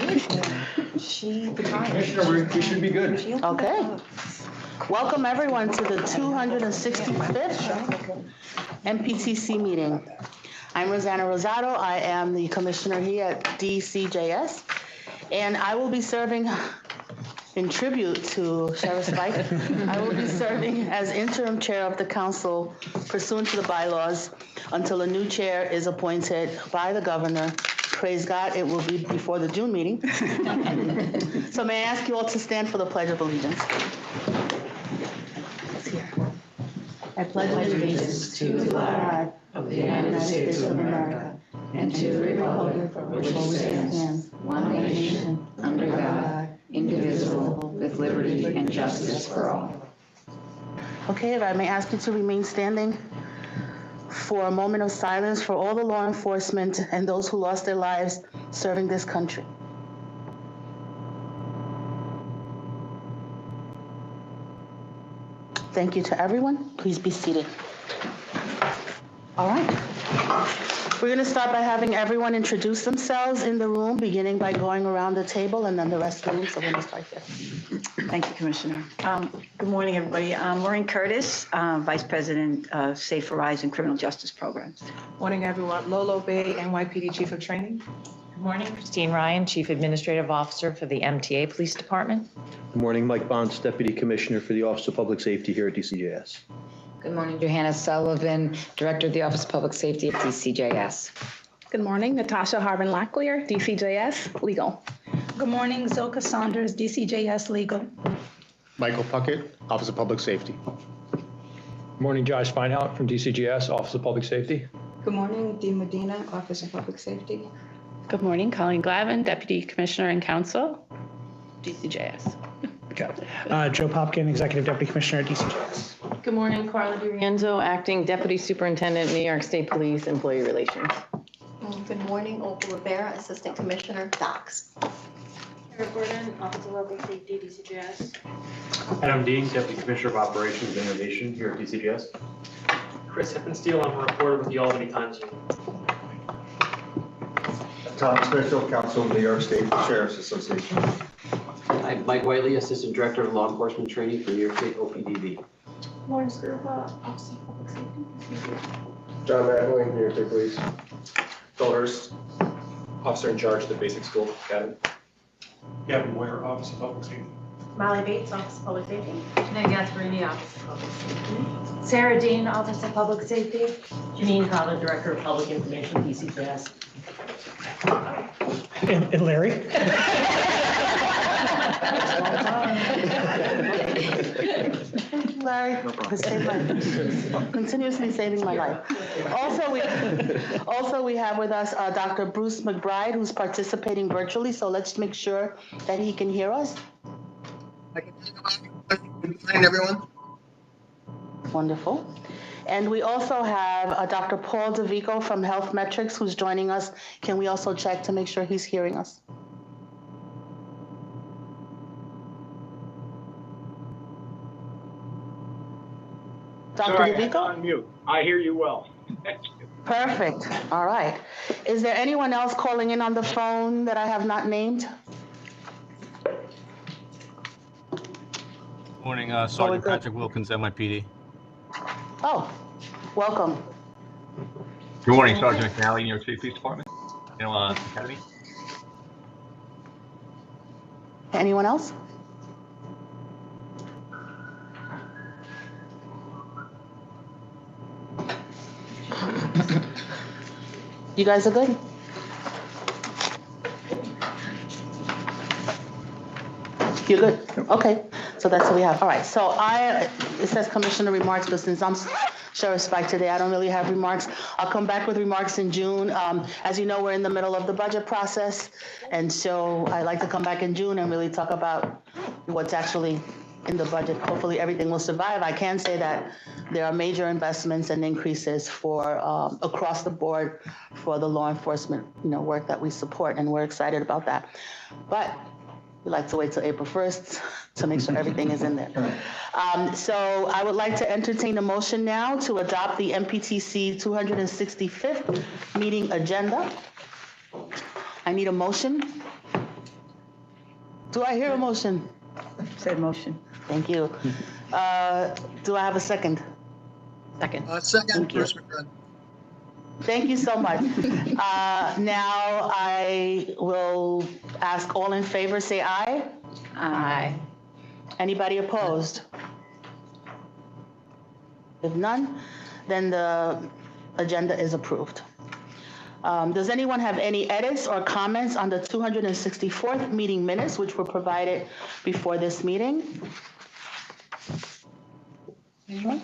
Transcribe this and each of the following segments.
Commissioner, we should be good. Okay. Welcome everyone to the 265th MPTC meeting. I'm Rosanna Rosado. I am the commissioner here at DCJS, and I will be serving in tribute to Sheriff Spike. I will be serving as interim chair of the council pursuant to the bylaws until a new chair is appointed by the governor. Praise God, it will be before the June meeting. So may I ask you all to stand for the Pledge of Allegiance? It's here. I pledge allegiance to the flag of the United States of America and to the republic for which it stands, one nation, under God, indivisible, with liberty and justice for all. Okay, if I may ask you to remain standing for a moment of silence for all the law enforcement and those who lost their lives serving this country. Thank you to everyone. Please be seated. All right. We're going to start by having everyone introduce themselves in the room, beginning by going around the table and then the rest of the room. So we're going to start here. Thank you, Commissioner. Good morning, everybody. I'm Maureen Curtis, Vice President of Safe Horizon Criminal Justice Programs. Morning, everyone. Lolo Bay, NYPD Chief of Training. Good morning, Christine Ryan, Chief Administrative Officer for the MTA Police Department. Good morning, Mike Bonds, Deputy Commissioner for the Office of Public Safety here at DCJS. Good morning, Johanna Sullivan, Director of the Office of Public Safety at DCJS. Good morning, Natasha Harbin-Locklear, DCJS Legal. Good morning, Zilka Saunders, DCJS Legal. Michael Puckett, Office of Public Safety. Good morning, Josh Feinhout from DCJS, Office of Public Safety. Good morning, Dee Medina, Office of Public Safety. Good morning, Colleen Glavin, Deputy Commissioner and Counsel, DCJS. Okay. Joe Popkin, Executive Deputy Commissioner at DCJS. Good morning, Carla DiRienzo, Acting Deputy Superintendent, New York State Police Employee Relations. Good morning, Opal Rivera, Assistant Commissioner, DOCS. Eric Gordon, Office of Public Safety, DCJS. Adam Dean, Deputy Commissioner of Operations and Innovation here at DCJS. Chris Hippensteel, I'm a reporter with the Albany Times. Tom Smithfield, Counsel of New York State Sheriff's Association. I'm Mike Whiteley, Assistant Director of Law Enforcement Training for New York State OPDB. Lauren Scuba, Office of Public Safety, John Madeline, New York State Police. Phil Hurst, Officer in Charge of the Basic School Academy. Gavin Moyer, Office of Public Safety. Molly Bates, Office of Public Safety. Meg Gasparini, Office of Public Safety. Sarah Dean, Office of Public Safety. Janine Collin, Director of Public Information, DCJS. And Larry. Larry, continuously saving my life. Also, we have with us Dr. Bruce McBride, who's participating virtually. So let's make sure that he can hear us. Good morning, everyone. Wonderful. And we also have Dr. Paul DeVico from Health Metrics, who's joining us. Can we also check to make sure he's hearing us? Dr. DeVico? On mute. I hear you well. Perfect. All right. Is there anyone else calling in on the phone that I have not named? Morning, Sergeant Patrick Wilkins, NYPD. Oh, welcome. Good morning, Sergeant McNally, New York State Police Department, Academy. Anyone else? You guys are good? You're good? Okay, so that's what we have. All right, so it says Commissioner remarks, but since I'm Sheriff Spike today, I don't really have remarks. I'll come back with remarks in June. As you know, we're in the middle of the budget process, and so I like to come back in June and really talk about what's actually in the budget. Hopefully everything will survive. I can say that there are major investments and increases for across the board for the law enforcement, work that we support, and we're excited about that. But we like to wait till April 1st to make sure everything is in there. So I would like to entertain a motion now to adopt the MPTC 265th meeting agenda. I need a motion. Do I hear a motion? Said motion. Thank you. Do I have a second? Second. Second, Bruce McBride. Thank you so much. Now I will ask all in favor, say aye. Aye. Anybody opposed? If none, then the agenda is approved. Does anyone have any edits or comments on the 264th meeting minutes, which were provided before this meeting? Anyone?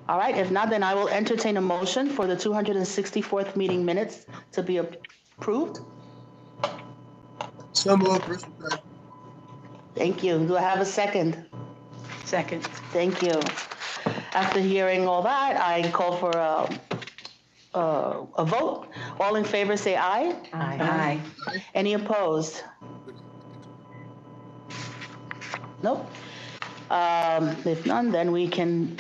All right, if not, then I will entertain a motion for the 264th meeting minutes to be approved. So moved, Bruce McBride. Thank you. Do I have a second? Second. Thank you. After hearing all that, I call for a vote. All in favor, say aye. Aye. Any opposed? Nope. If none, then we can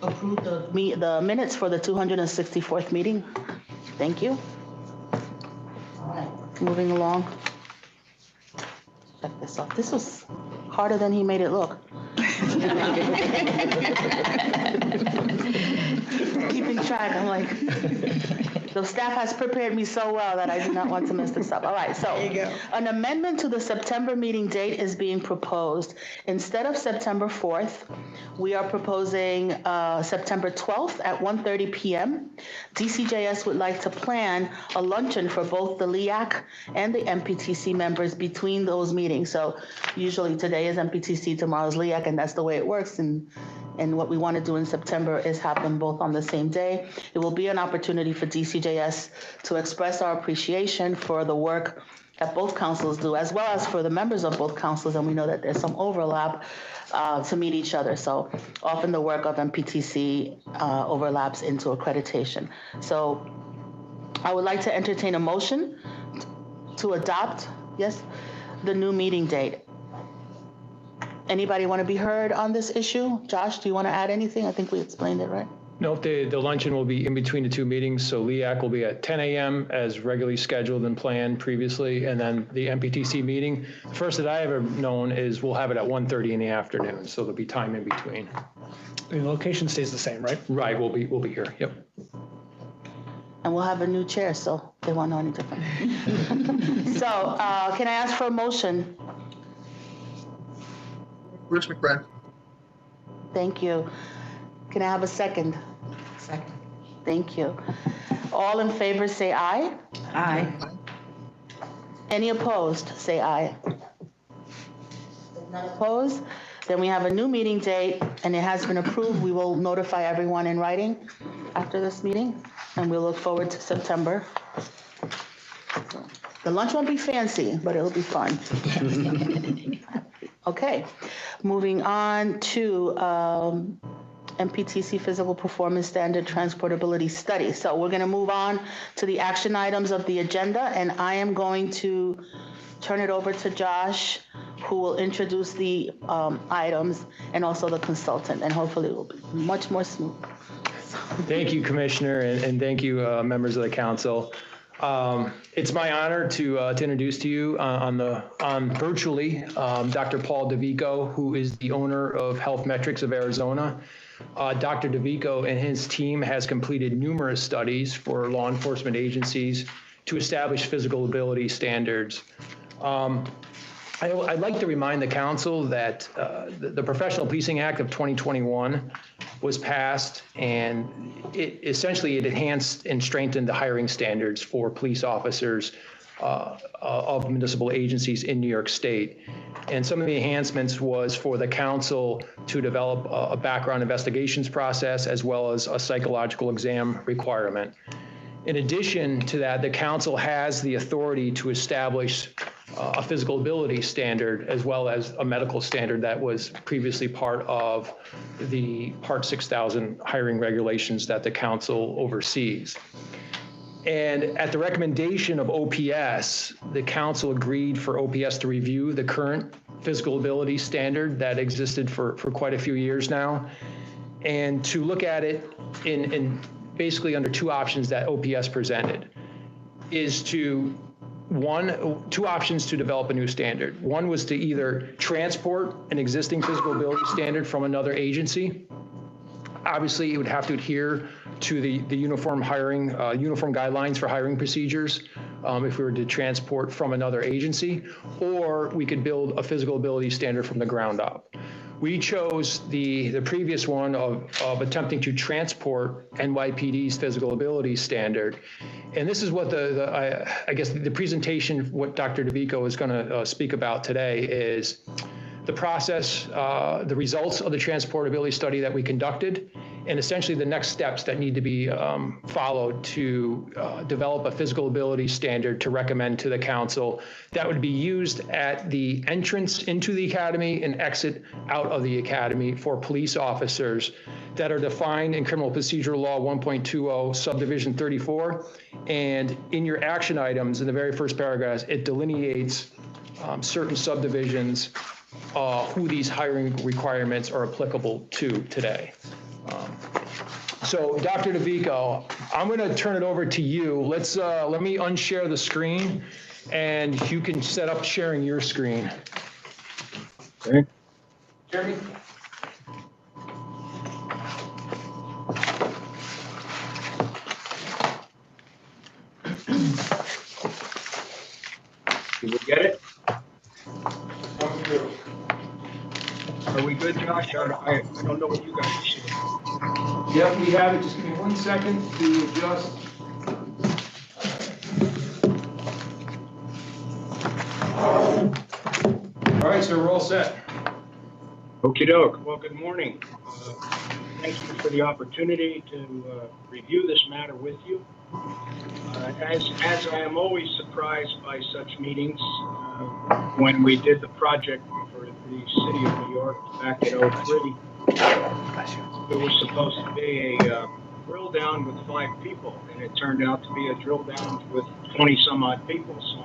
approve the minutes for the 264th meeting. Thank you. All right, moving along. Check this out. This was harder than he made it look. Keeping track, I'm like, the staff has prepared me so well that I do not want to mess this up. All right, so an amendment to the September meeting date is being proposed. Instead of September 4th, we are proposing September 12th at 1:30 p.m. DCJS would like to plan a luncheon for both the LEAC and the MPTC members between those meetings. So usually today is MPTC, tomorrow's LEAC, and that's the way it works. And what we want to do in September is have them both on the same day. It will be an opportunity for DCJS to express our appreciation for the work that both councils do, as well as for the members of both councils, and we know that there's some overlap to meet each other. So often the work of MPTC overlaps into accreditation. So I would like to entertain a motion to adopt, yes, the new meeting date. Anybody want to be heard on this issue? Josh, do you want to add anything? I think we explained it, right? No, the luncheon will be in between the two meetings. So LEAC will be at 10 a.m. as regularly scheduled and planned previously. And then the MPTC meeting, the first that I ever known is we'll have it at 1:30 in the afternoon. So there'll be time in between. The location stays the same, right? Right, we'll be here. Yep. And we'll have a new chair, so they won't know any different. So can I ask for a motion? Bruce McBride. Thank you. Can I have a second? Second. Thank you. All in favor, say aye. Aye. Any opposed, say aye. If none opposed, then we have a new meeting date, and it has been approved. We will notify everyone in writing after this meeting, and we'll look forward to September. The lunch won't be fancy, but it'll be fun. Okay, moving on to MPTC Physical Performance Standard Transportability Study. So we're going to move on to the action items of the agenda, and I am going to turn it over to Josh, who will introduce the items and also the consultant, and hopefully it will be much more smooth. Thank you, Commissioner, and thank you, members of the council. It's my honor to introduce to you on virtually Dr. Paul DeVico, who is the owner of Health Metrics of Arizona. Dr. DeVico and his team has completed numerous studies for law enforcement agencies to establish physical ability standards. I'd like to remind the council that the Professional Policing Act of 2021 was passed, and it enhanced and strengthened the hiring standards for police officers of municipal agencies in New York State. And some of the enhancements was for the council to develop a background investigations process as well as a psychological exam requirement. In addition to that, the council has the authority to establish a physical ability standard as well as a medical standard that was previously part of the Part 6000 hiring regulations that the council oversees. And at the recommendation of OPS, the council agreed for OPS to review the current physical ability standard that existed for quite a few years now, and to look at it in basically under two options that OPS presented, is to two options to develop a new standard. One was to either transport an existing physical ability standard from another agency. Obviously, it would have to adhere to the uniform guidelines for hiring procedures if we were to transport from another agency, or we could build a physical ability standard from the ground up. We chose the previous one of attempting to transport NYPD's physical ability standard. And this is what I guess the presentation, what Dr. DeVico is going to speak about today is the process, the results of the transportability study that we conducted, and essentially the next steps that need to be followed to develop a physical ability standard to recommend to the council that would be used at the entrance into the academy and exit out of the academy for police officers that are defined in Criminal Procedure Law 1.20 subdivision 34. And in your action items in the very first paragraph, it delineates certain subdivisions who these hiring requirements are applicable to today. So Dr. DeVico, I'm going to turn it over to you. Let me unshare the screen and you can set up sharing your screen. Okay. Jeremy? Did we get it? Are we good, Josh? I don't know what you guys are seeing. Yep, we have it. Just give me 1 second to adjust. All right, so we're all set. Okie doke. Well, good morning. Thank you for the opportunity to review this matter with you. As I am always surprised by such meetings, when we did the project for the city of New York back in '03, it was supposed to be a drill down with 5 people, and it turned out to be a drill down with 20 some odd people. So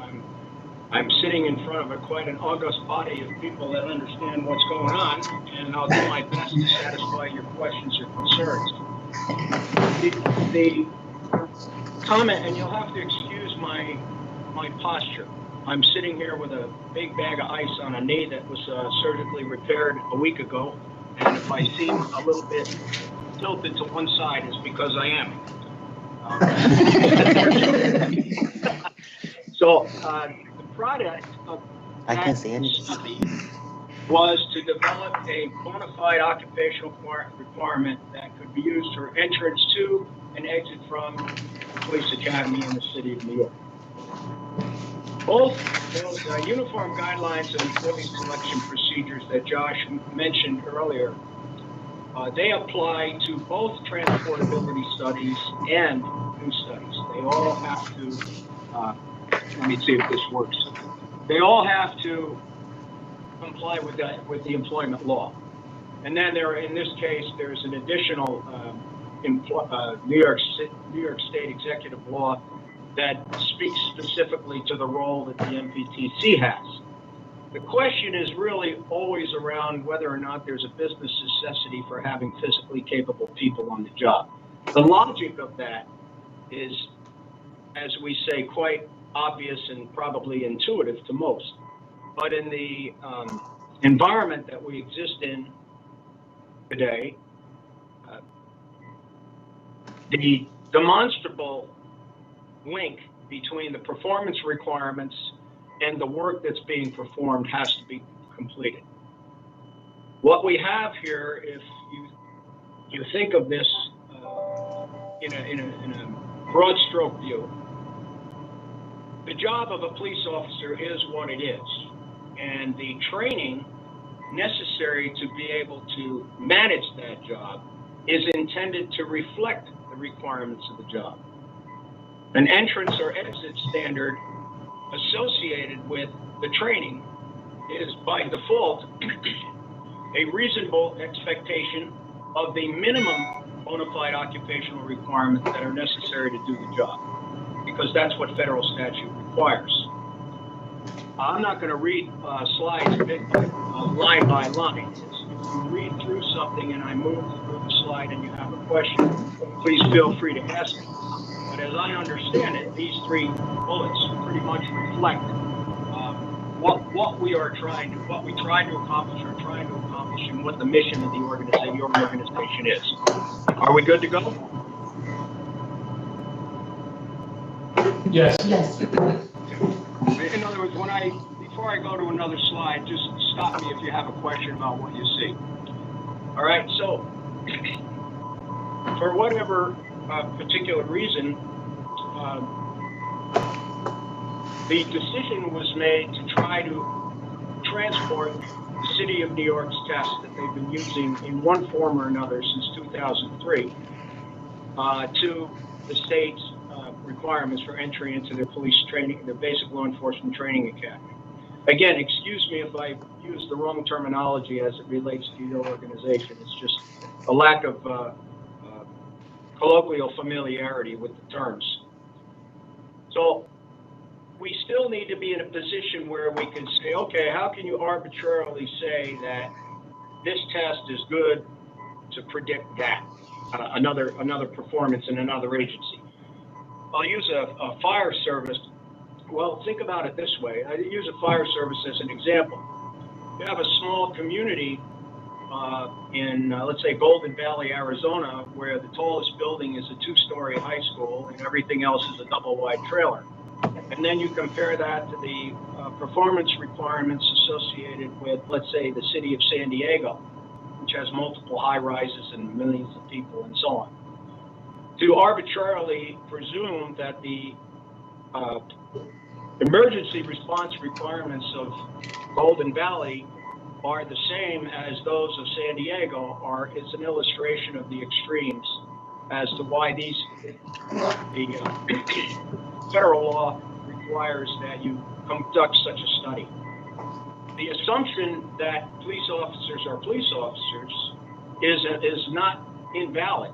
I'm sitting in front of quite an august body of people that understand what's going on, and I'll do my best to satisfy your questions or concerns. The comment, and you'll have to excuse my posture. I'm sitting here with a big bag of ice on a knee that was surgically repaired a week ago, and if I seem a little bit tilted to one side, it's because I am. So the product of that study was to develop a bona fide occupational requirement that could be used for entrance to and exit from the police academy in the city of New York. Both those uniform guidelines and employee selection procedures that Josh mentioned earlier, they apply to both transportability studies and new studies. They all have to, let me see if this works. They all have to comply with the employment law. And then in this case, there's an additional New York State executive law that speaks specifically to the role that the MPTC has. The question is really always around whether or not there's a business necessity for having physically capable people on the job. The logic of that is, as we say, quite obvious and probably intuitive to most. But in the environment that we exist in today, the demonstrable link between the performance requirements and the work that's being performed has to be completed. What we have here, if you think of this in a broad stroke view, the job of a police officer is what it is, and the training necessary to be able to manage that job is intended to reflect the requirements of the job. An entrance or exit standard associated with the training is by default a reasonable expectation of the minimum bona fide occupational requirements that are necessary to do the job, because that's what federal statute requires. I'm not going to read slides line by line. If you read through something and I move through the slide and you have a question, please feel free to ask it. But as I understand it, these three bullets pretty much reflect what we tried to accomplish, and what the mission of your organization is. Are we good to go? Yes. Yes. In other words, before I go to another slide, just stop me if you have a question about what you see. All right, so for whatever particular reason, the decision was made to try to transport the City of New York's test that they've been using in one form or another since 2003 to the state's requirements for entry into their police training, their basic law enforcement training academy. Again, excuse me if I use the wrong terminology as it relates to your organization. It's just a lack of colloquial familiarity with the terms. So we still need to be in a position where we can say, okay, how can you arbitrarily say that this test is good to predict that, another performance in another agency? I'll use a fire service. Well, think about it this way. I use a fire service as an example. You have a small community in, let's say, Golden Valley, Arizona, where the tallest building is a 2-story high school and everything else is a double-wide trailer. And then you compare that to the performance requirements associated with, let's say, the city of San Diego, which has multiple high-rises and millions of people and so on. To arbitrarily presume that the emergency response requirements of Golden Valley are the same as those of San Diego is an illustration of the extremes as to why the federal law requires that you conduct such a study. The assumption that police officers are police officers is not invalid,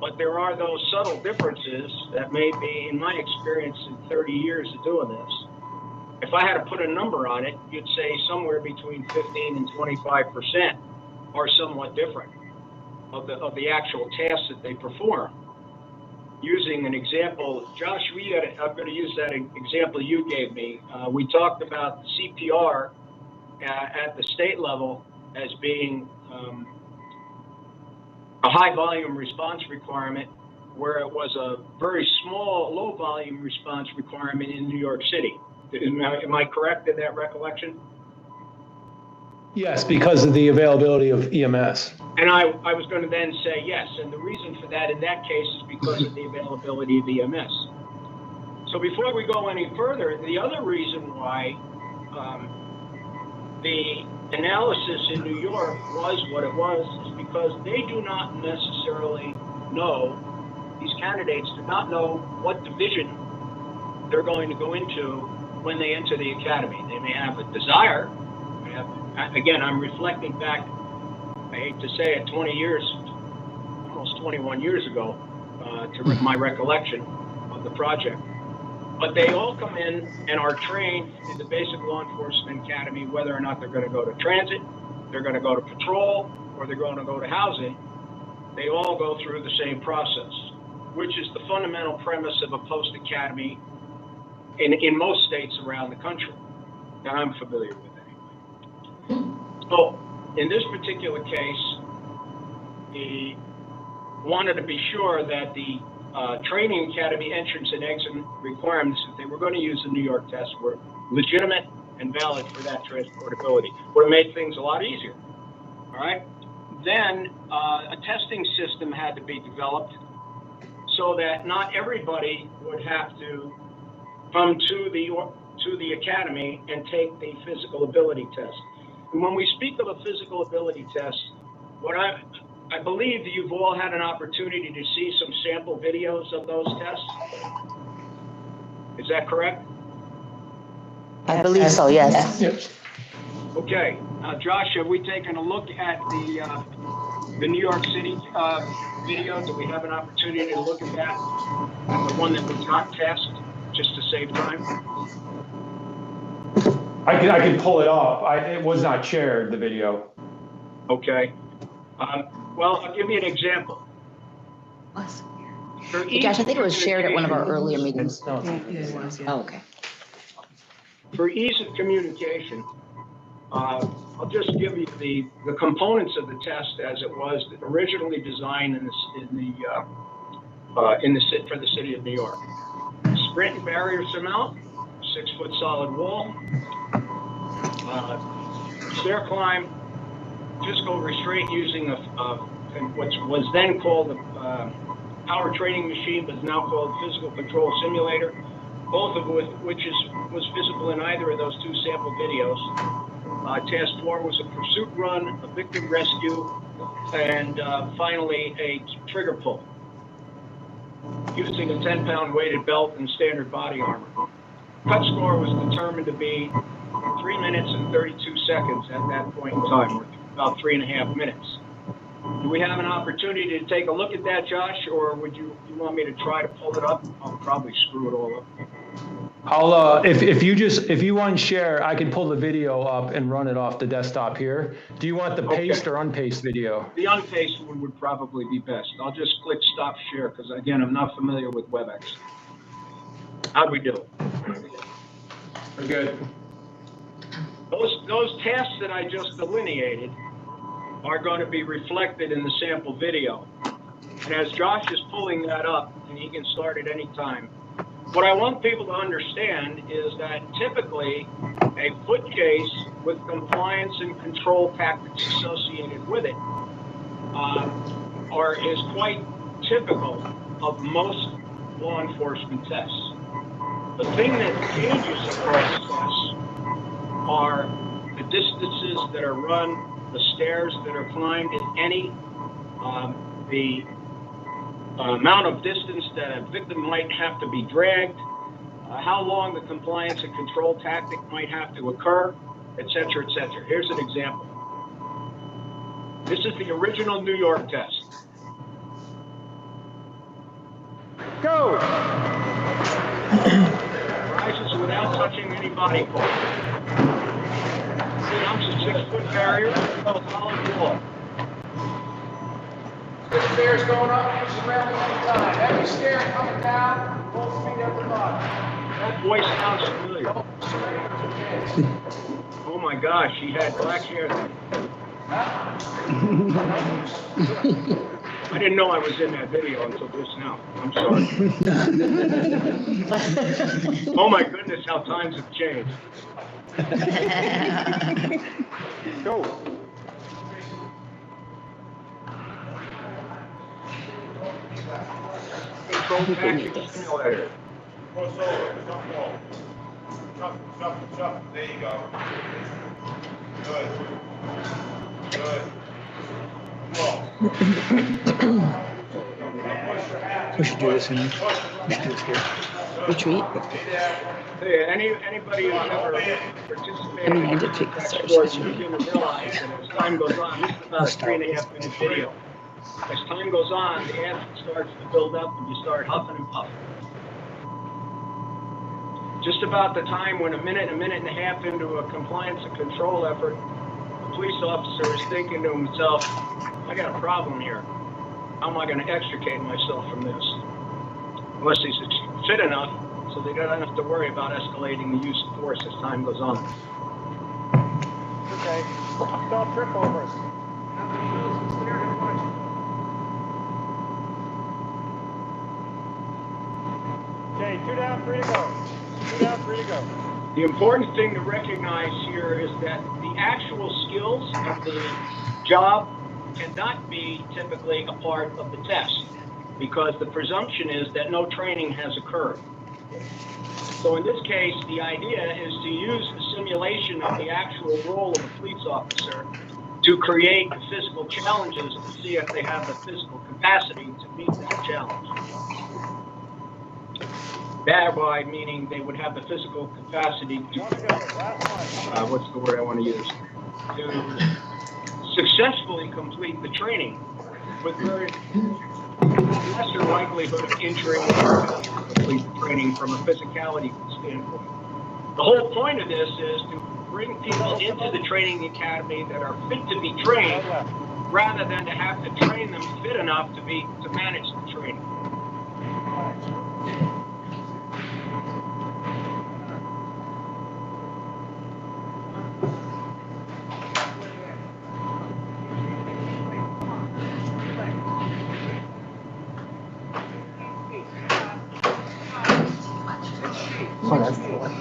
but there are those subtle differences that may be, in my experience in 30 years of doing this, if I had to put a number on it, you'd say somewhere between 15 and 25% are somewhat different of the actual tasks that they perform. Using an example, Josh, I'm going to use that example you gave me. We talked about CPR at the state level as being a high volume response requirement, where it was a very small, low volume response requirement in New York City. Am I correct in that recollection? Yes, because of the availability of EMS. And I was going to then say yes, and the reason for that in that case is because of the availability of EMS. So before we go any further, the other reason why the analysis in New York was what it was is because they do not necessarily know, these candidates do not know what division they're going to go into when they enter the academy. They may have a desire. Again, I'm reflecting back, I hate to say it, 20 years, almost 21 years ago, to my recollection of the project. But they all come in and are trained in the basic law enforcement academy, whether or not they're going to go to transit, they're going to go to patrol, or they're going to go to housing. They all go through the same process, which is the fundamental premise of a post academy in most states around the country that I'm familiar with anyway. So in this particular case, he wanted to be sure that the training academy entrance and exit requirements that they were going to use the New York test were legitimate and valid for that transportability. Would have made things a lot easier. All right. Then a testing system had to be developed so that not everybody would have to come to the academy and take the physical ability test. And when we speak of a physical ability test, what I believe you've all had an opportunity to see some sample videos of those tests. Is that correct? I believe so, yes. Yes. Okay. Josh, have we taken a look at the New York City video? Do we have an opportunity to look at that? The one that was not tasked, just to save time? I can pull it up. It was not shared, the video. Okay. Well, I'll give you an example. For Hey, Josh, I think it was shared at one of our earlier communication- meetings. Oh, okay. For ease of communication, I'll just give you the components of the test as it was originally designed for the city of New York. Sprint and barrier surmount, 6-foot solid wall, stair climb, physical restraint using what was then called a power training machine, but is now called physical control simulator, both of which was visible in either of those two sample videos. Task 4 was a pursuit run, a victim rescue, and finally a trigger pull using a 10-pound weighted belt and standard body armor. Cut score was determined to be 3 minutes and 32 seconds at that point in time, or about 3.5 minutes. Do we have an opportunity to take a look at that, Josh, or would you want me to try to pull it up? I'll probably screw it all up. I'll, if you want to share, I can pull the video up and run it off the desktop here. Do you want the paced or unpaced video? The unpaced one would probably be best. I'll just click stop share because, again, I'm not familiar with WebEx. How'd we do? We're good. Those tasks that I just delineated are going to be reflected in the sample video. And as Josh is pulling that up, and he can start at any time, what I want people to understand is that typically a foot chase with compliance and control tactics associated with it is quite typical of most law enforcement tests. The thing that changes across tests are the distances that are run, the stairs that are climbed, if any, the amount of distance that a victim might have to be dragged, how long the compliance and control tactic might have to occur, et cetera, et cetera. Here's an example. This is the original New York test. Go! Rises without touching any body part. Jumps a 6-foot barrier, solid wall. The stairs going up, push the railing anytime. Every stair coming down, full speed at the bottom. That voice sounds familiar. Oh my gosh, he had black hair then. I didn't know I was in that video until just now. I'm sorry. Oh my goodness, how times have changed. Go. Control tactic simulator. Cross over, jump wall. Jump. There you go. Good. We should do this in. We should do this here. Retreat. Hey, anybody who's ever participated I did take the stairs. sports, you can realize that as time goes on, this is about a 3.5 minute video. As time goes on, the acid starts to build up and you start huffing and puffing. Just about the time when a minute and a half into a compliance and control effort, the police officer is thinking to himself, I got a problem here. How am I going to extricate myself from this? Unless he's fit enough so they don't have to worry about escalating the use of force as time goes on. Okay. Don't trip over us. Okay, 2 down, 3 to go. 2 down, 3 to go. The important thing to recognize here is that the actual skills of the job cannot be typically a part of the test because the presumption is that no training has occurred. So in this case, the idea is to use the simulation of the actual role of a police officer to create physical challenges to see if they have the physical capacity to meet that challenge. Thereby meaning they would have the physical capacity to, what's the word I want to use, to successfully complete the training with very lesser likelihood of injury or complete the training from a physicality standpoint. The whole point of this is to bring people into the training academy that are fit to be trained rather than to have to train them fit enough to manage the training. Oh, that's the one.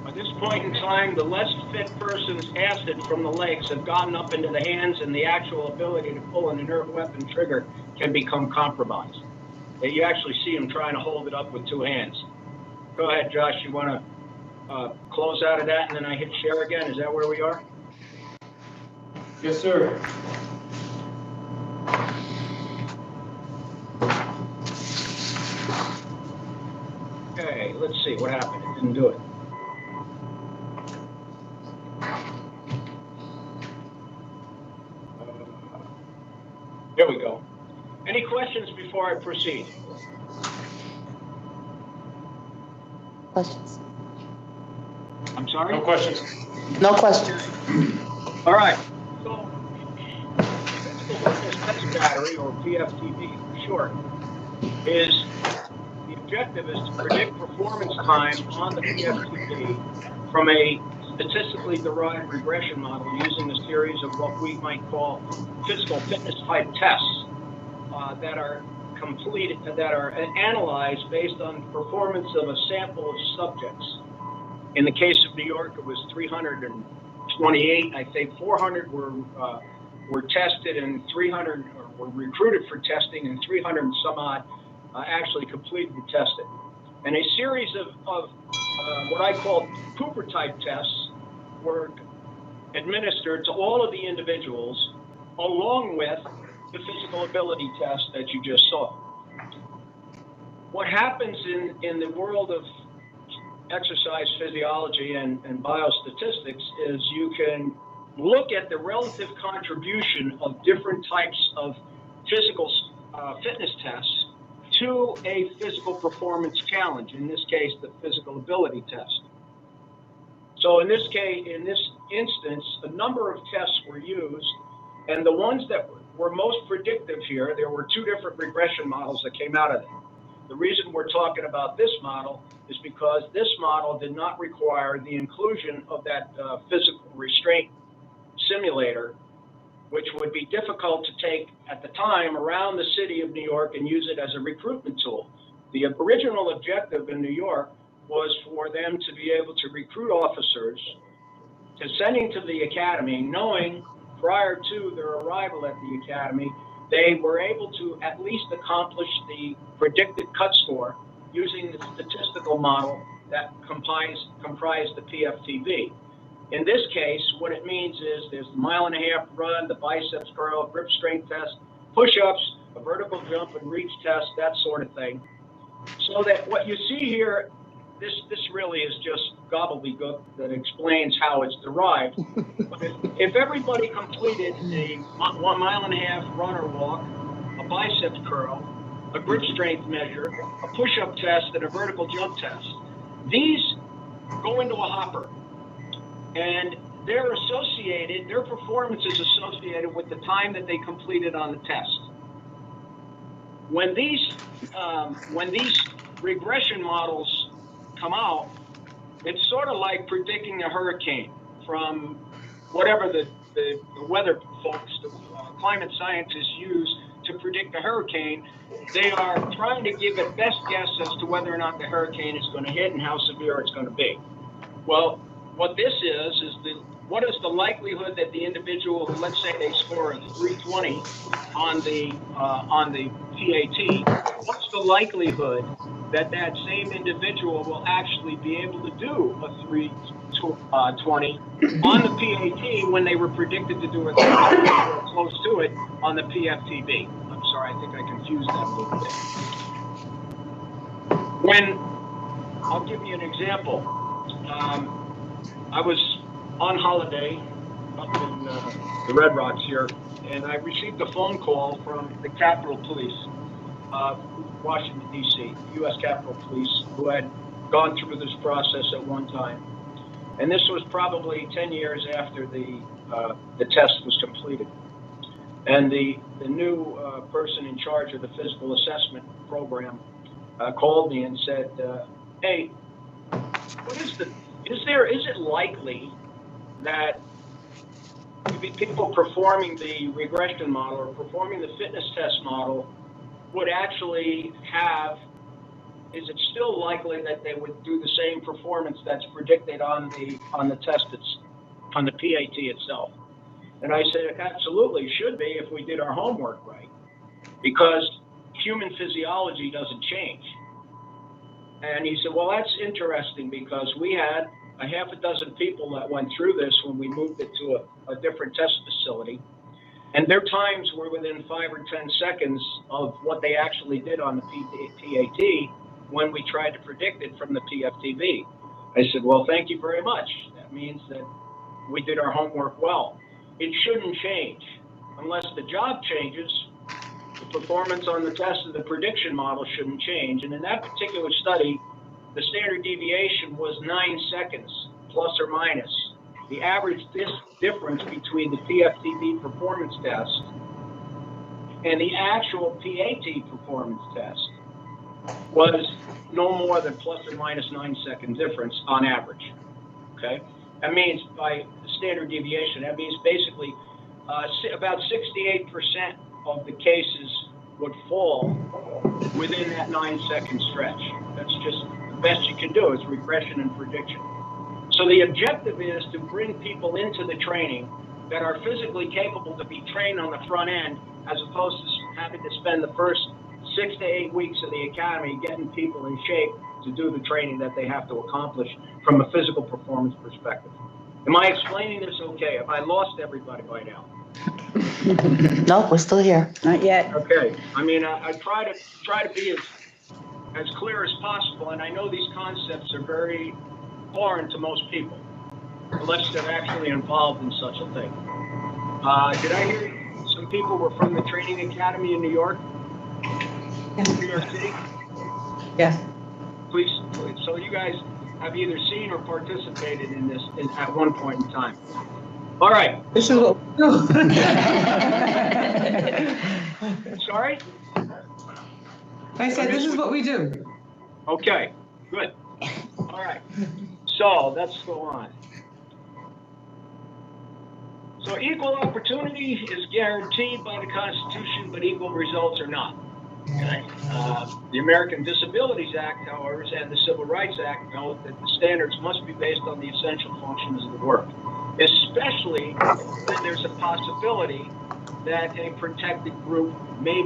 At this point in time, the less fit person's acid from the legs have gotten up into the hands, and the actual ability to pull an inert weapon trigger can become compromised. That you actually see him trying to hold it up with two hands. Go ahead, Josh. You want to close out of that, and then I hit share again? Is that where we are? Yes, sir. Okay, let's see what happened. It didn't do it. There we go. Any questions before I proceed? Questions? I'm sorry? No questions. No questions. All right. So, physical fitness test battery, or PFTB for short, is the objective is to predict performance time on the PFTB from a statistically derived regression model using a series of what we might call physical fitness type tests that are completed, that are analyzed based on performance of a sample of subjects. In the case of New York, it was 328. I think 400 were tested, and 300 were recruited for testing, and 300 and some odd actually completed the testing. And a series of what I call Cooper type tests were administered to all of the individuals, along with the physical ability test that you just saw. What happens in the world of exercise physiology and biostatistics is you can look at the relative contribution of different types of physical fitness tests to a physical performance challenge, in this case, the physical ability test. So in this case, in this instance, a number of tests were used, and the ones that were most predictive here, there were two different regression models that came out of it. The reason we're talking about this model is because this model did not require the inclusion of that physical restraint simulator, which would be difficult to take at the time around the city of New York and use it as a recruitment tool. The original objective in New York was for them to be able to recruit officers to sending to the academy, knowing prior to their arrival at the academy, they were able to at least accomplish the predicted cut score using the statistical model that comprised the PFTB. In this case, what it means is there's the mile-and-a-half run, the biceps curl, grip strength test, push-ups, a vertical jump and reach test, that sort of thing. So that what you see here, this really is just gobbledygook that explains how it's derived. But if everybody completed a 1 mile-and-a-half run or walk, a biceps curl, a grip strength measure, a push-up test, and a vertical jump test, these go into a hopper. And they're associated, their performance is associated with the time that they completed on the test. When these regression models come out, it's sort of like predicting a hurricane from whatever the weather folks, the climate scientists use to predict a hurricane. They are trying to give a best guess as to whether or not the hurricane is going to hit and how severe it's going to be. Well, what this is what is the likelihood that the individual who, let's say they score a 320 on the PAT, what's the likelihood that that same individual will actually be able to do a 320 on the PAT when they were predicted to do a 320 or close to it on the PFTB? I'm sorry, I think I confused that a little bit. I'll give you an example. I was on holiday up in the Red Rocks here, and I received a phone call from the Capitol Police. Washington, D.C., U.S. Capitol Police, who had gone through this process at one time. And this was probably 10 years after the test was completed. And the new person in charge of the physical assessment program called me and said, hey, is it likely that people performing the regression model or performing the fitness test model would actually is it still likely that they would do the same performance that's predicted on the test, on the PAT itself? And I said, it absolutely should be if we did our homework right, because human physiology doesn't change. And he said, well, that's interesting, because we had a half a dozen people that went through this when we moved it to a different test facility. And their times were within 5 or 10 seconds of what they actually did on the PAT when we tried to predict it from the PFTV. I said, well, thank you very much. That means that we did our homework well. It shouldn't change unless the job changes. The performance on the test of the prediction model shouldn't change. And in that particular study, the standard deviation was 9 seconds, plus or minus. The average difference between the PFTV performance test and the actual PAT performance test was no more than plus or minus 9 second difference on average. Okay, that means by standard deviation, that means basically about 68% of the cases would fall within that 9 second stretch. That's just the best you can do is regression and prediction. So the objective is to bring people into the training that are physically capable to be trained on the front end, as opposed to having to spend the first 6 to 8 weeks of the academy getting people in shape to do the training that they have to accomplish from a physical performance perspective. Am I explaining this okay? Have I lost everybody by now? No, we're still here. Not yet. Okay. I mean, I try to be as clear as possible, and I know these concepts are very foreign to most people, unless they're actually involved in such a thing. Did I hear some people were from the training academy in New York? New York City? Yes. Please. So you guys have either seen or participated in this at one point in time. All right. This is what we do. Sorry? I said, this is what we do. Okay, good. All right. So let's go on. So equal opportunity is guaranteed by the Constitution, but equal results are not. Okay. The American Disabilities Act, however, and the Civil Rights Act note that the standards must be based on the essential functions of the work, especially when there's a possibility that a protected group may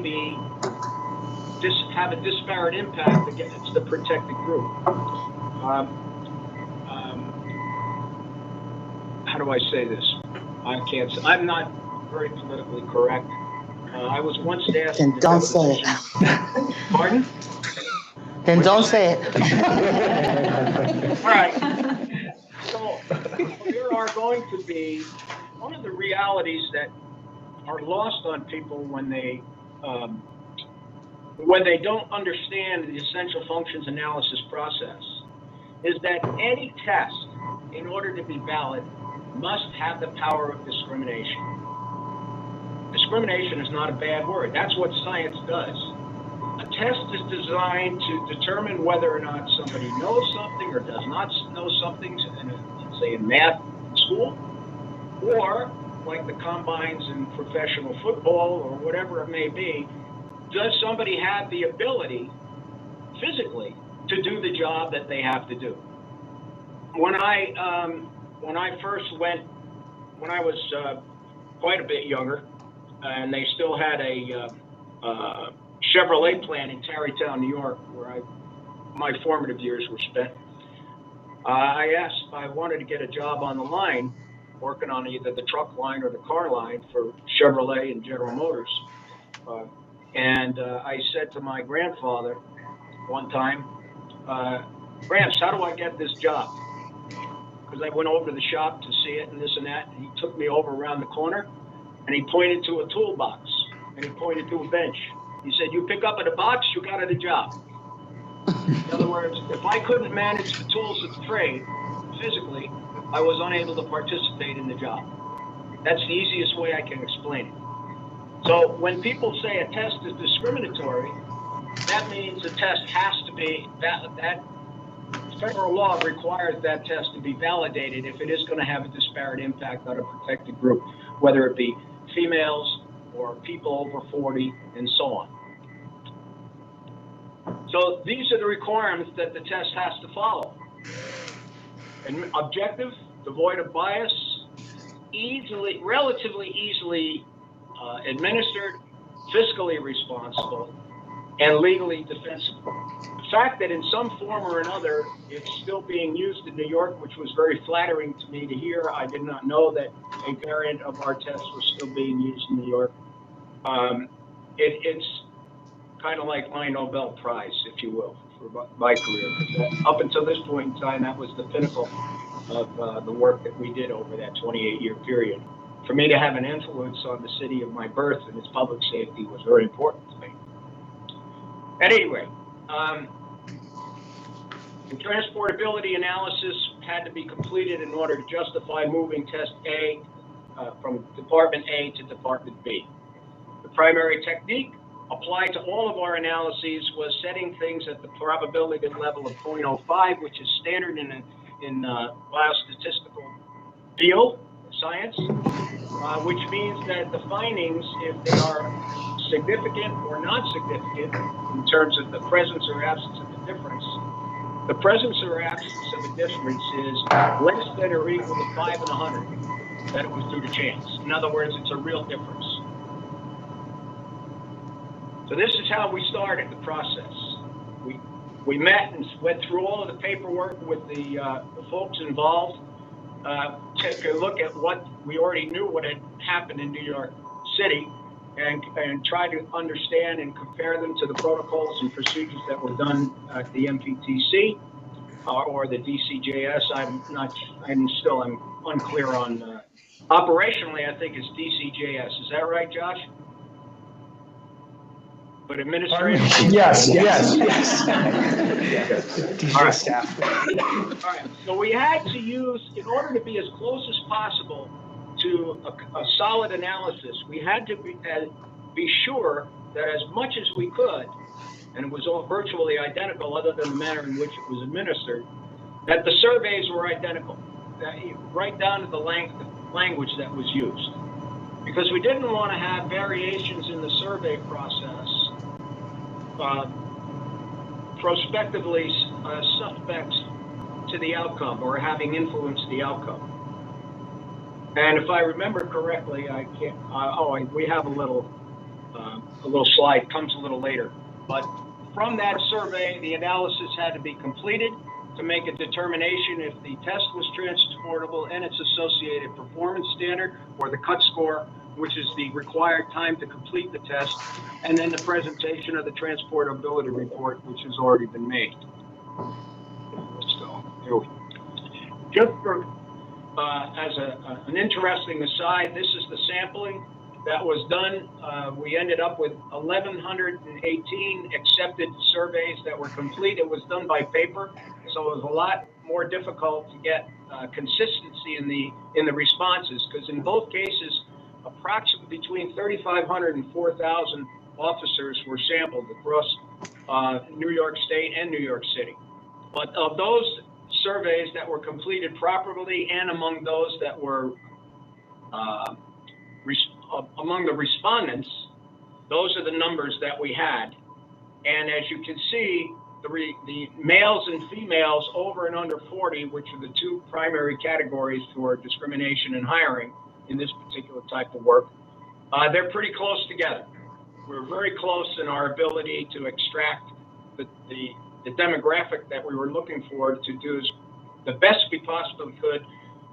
have a disparate impact against the protected group. How do I say this? I'm not very politically correct. I was once asked. Then don't say it. Pardon? Then don't say it. All right. So there are going to be one of the realities that are lost on people when they don't understand the essential functions analysis process is that any test, in order to be valid, must have the power of discrimination. Discrimination is not a bad word. That's what science does. A test is designed to determine whether or not somebody knows something or does not know something, let's say in math in school, or like the combines in professional football or whatever it may be. Does somebody have the ability physically to do the job that they have to do? When I first went, when I was quite a bit younger, and they still had a Chevrolet plant in Tarrytown, New York, where my formative years were spent. I asked if I wanted to get a job on the line, working on either the truck line or the car line for Chevrolet and General Motors. And I said to my grandfather one time, Gramps, how do I get this job? Because I went over to the shop to see it and this and that. And he took me over around the corner and he pointed to a toolbox and he pointed to a bench. He said, you pick up at a box, you got a job. In other words, if I couldn't manage the tools of the trade physically, I was unable to participate in the job. That's the easiest way I can explain it. So when people say a test is discriminatory, that means the test has to be, that federal law requires that test to be validated if it is going to have a disparate impact on a protected group, whether it be females or people over 40 and so on. So these are the requirements that the test has to follow. And objective, devoid of bias, relatively easily administered, fiscally responsible, and legally defensible. The fact that in some form or another it's still being used in New York, which was very flattering to me to hear. I did not know that a variant of our test was still being used in New York. It's kind of like my Nobel Prize, if you will, for my career. Up until this point in time, that was the pinnacle of the work that we did over that 28-year period. For me to have an influence on the city of my birth and its public safety was very important to me. At any rate, the transportability analysis had to be completed in order to justify moving test A from Department A to Department B. The primary technique applied to all of our analyses was setting things at the probability level of 0.05, which is standard in biostatistical field science, which means that the findings, if they are significant or not significant in terms of the presence or absence of a difference, the presence or absence of a difference is less than or equal to 5 in 100 that it was due to chance. In other words, it's a real difference. So this is how we started the process. We met and went through all of the paperwork with the folks involved, take a look at what we already knew what had happened in New York City, and try to understand and compare them to the protocols and procedures that were done at the MPTC or the DCJS. I'm unclear on. Operationally, I think it's DCJS. Is that right, Josh? But administratively? Yes. All right. Staff. All right. So we had to use, in order to be as close as possible to a solid analysis, we had to be sure that as much as we could, and it was all virtually identical other than the manner in which it was administered, that the surveys were identical, right down to the language that was used. Because we didn't want to have variations in the survey process prospectively suspects to the outcome or having influenced the outcome. And if I remember correctly, I can't. We have a little slide, comes a little later. But from that survey, the analysis had to be completed to make a determination if the test was transportable and its associated performance standard, or the cut score, which is the required time to complete the test, and then the presentation of the transportability report, which has already been made. So, here we go. Just for as an interesting aside, this is the sampling that was done. We ended up with 1,118 accepted surveys that were complete. It was done by paper, so it was a lot more difficult to get consistency in the responses, because in both cases, approximately between 3,500 and 4,000 officers were sampled across New York State and New York City. But of those surveys that were completed properly, and among those that were among the respondents, those are the numbers that we had. And as you can see, the males and females over and under 40, which are the two primary categories for discrimination in hiring in this particular type of work, they're pretty close together. We're very close in our ability to extract the demographic that we were looking for to do the best we possibly could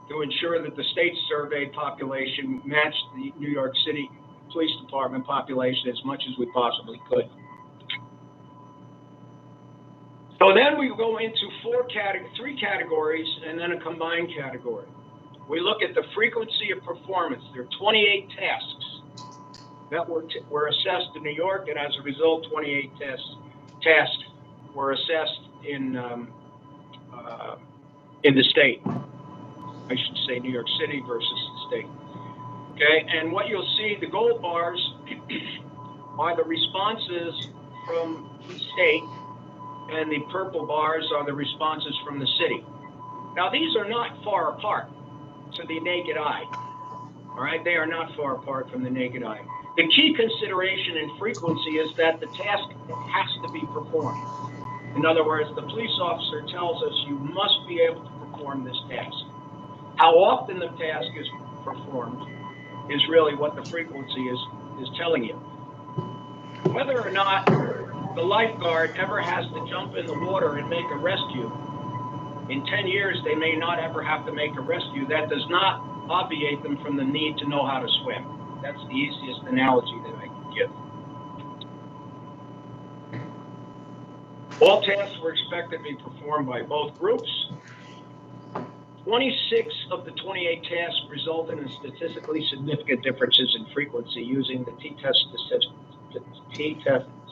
to ensure that the state surveyed population matched the New York City Police Department population as much as we possibly could. So then we go into three categories and then a combined category. We look at the frequency of performance. There are 28 tasks. that were assessed in New York, and as a result, 28 tasks were assessed in the state. I should say New York City versus the state. Okay, and what you'll see, the gold bars are the responses from the state, and the purple bars are the responses from the city. Now, these are not far apart to the naked eye. All right, they are not far apart from the naked eye. The key consideration in frequency is that the task has to be performed. In other words, the police officer tells us you must be able to perform this task. How often the task is performed is really what the frequency is telling you. Whether or not the lifeguard ever has to jump in the water and make a rescue, in 10 years they may not ever have to make a rescue. That does not obviate them from the need to know how to swim. That's the easiest analogy that I can give. All tasks were expected to be performed by both groups. 26 of the 28 tasks resulted in statistically significant differences in frequency using the t-test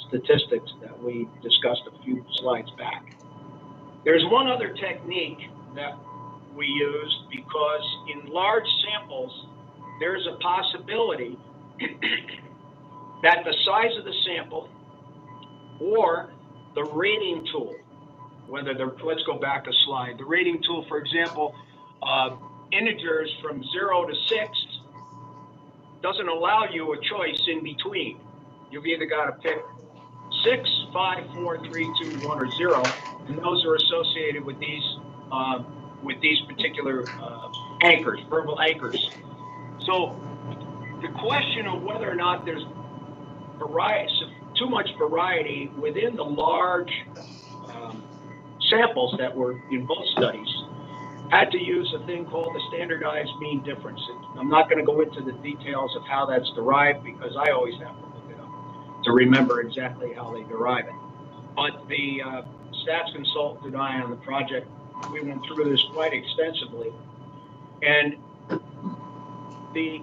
statistics that we discussed a few slides back. There's one other technique that we use because in large samples, there's a possibility that the size of the sample or the rating tool, let's go back a slide. The rating tool, for example, integers from 0 to 6 doesn't allow you a choice in between. You've either got to pick 6, 5, 4, 3, 2, 1, or 0, and those are associated with these particular anchors, verbal anchors. So the question of whether or not there's too much variety within the large samples that were in both studies had to use a thing called the standardized mean difference. I'm not going to go into the details of how that's derived because I always have to look it up to remember exactly how they derive it. But the stats consultant and I on the project, we went through this quite extensively. And the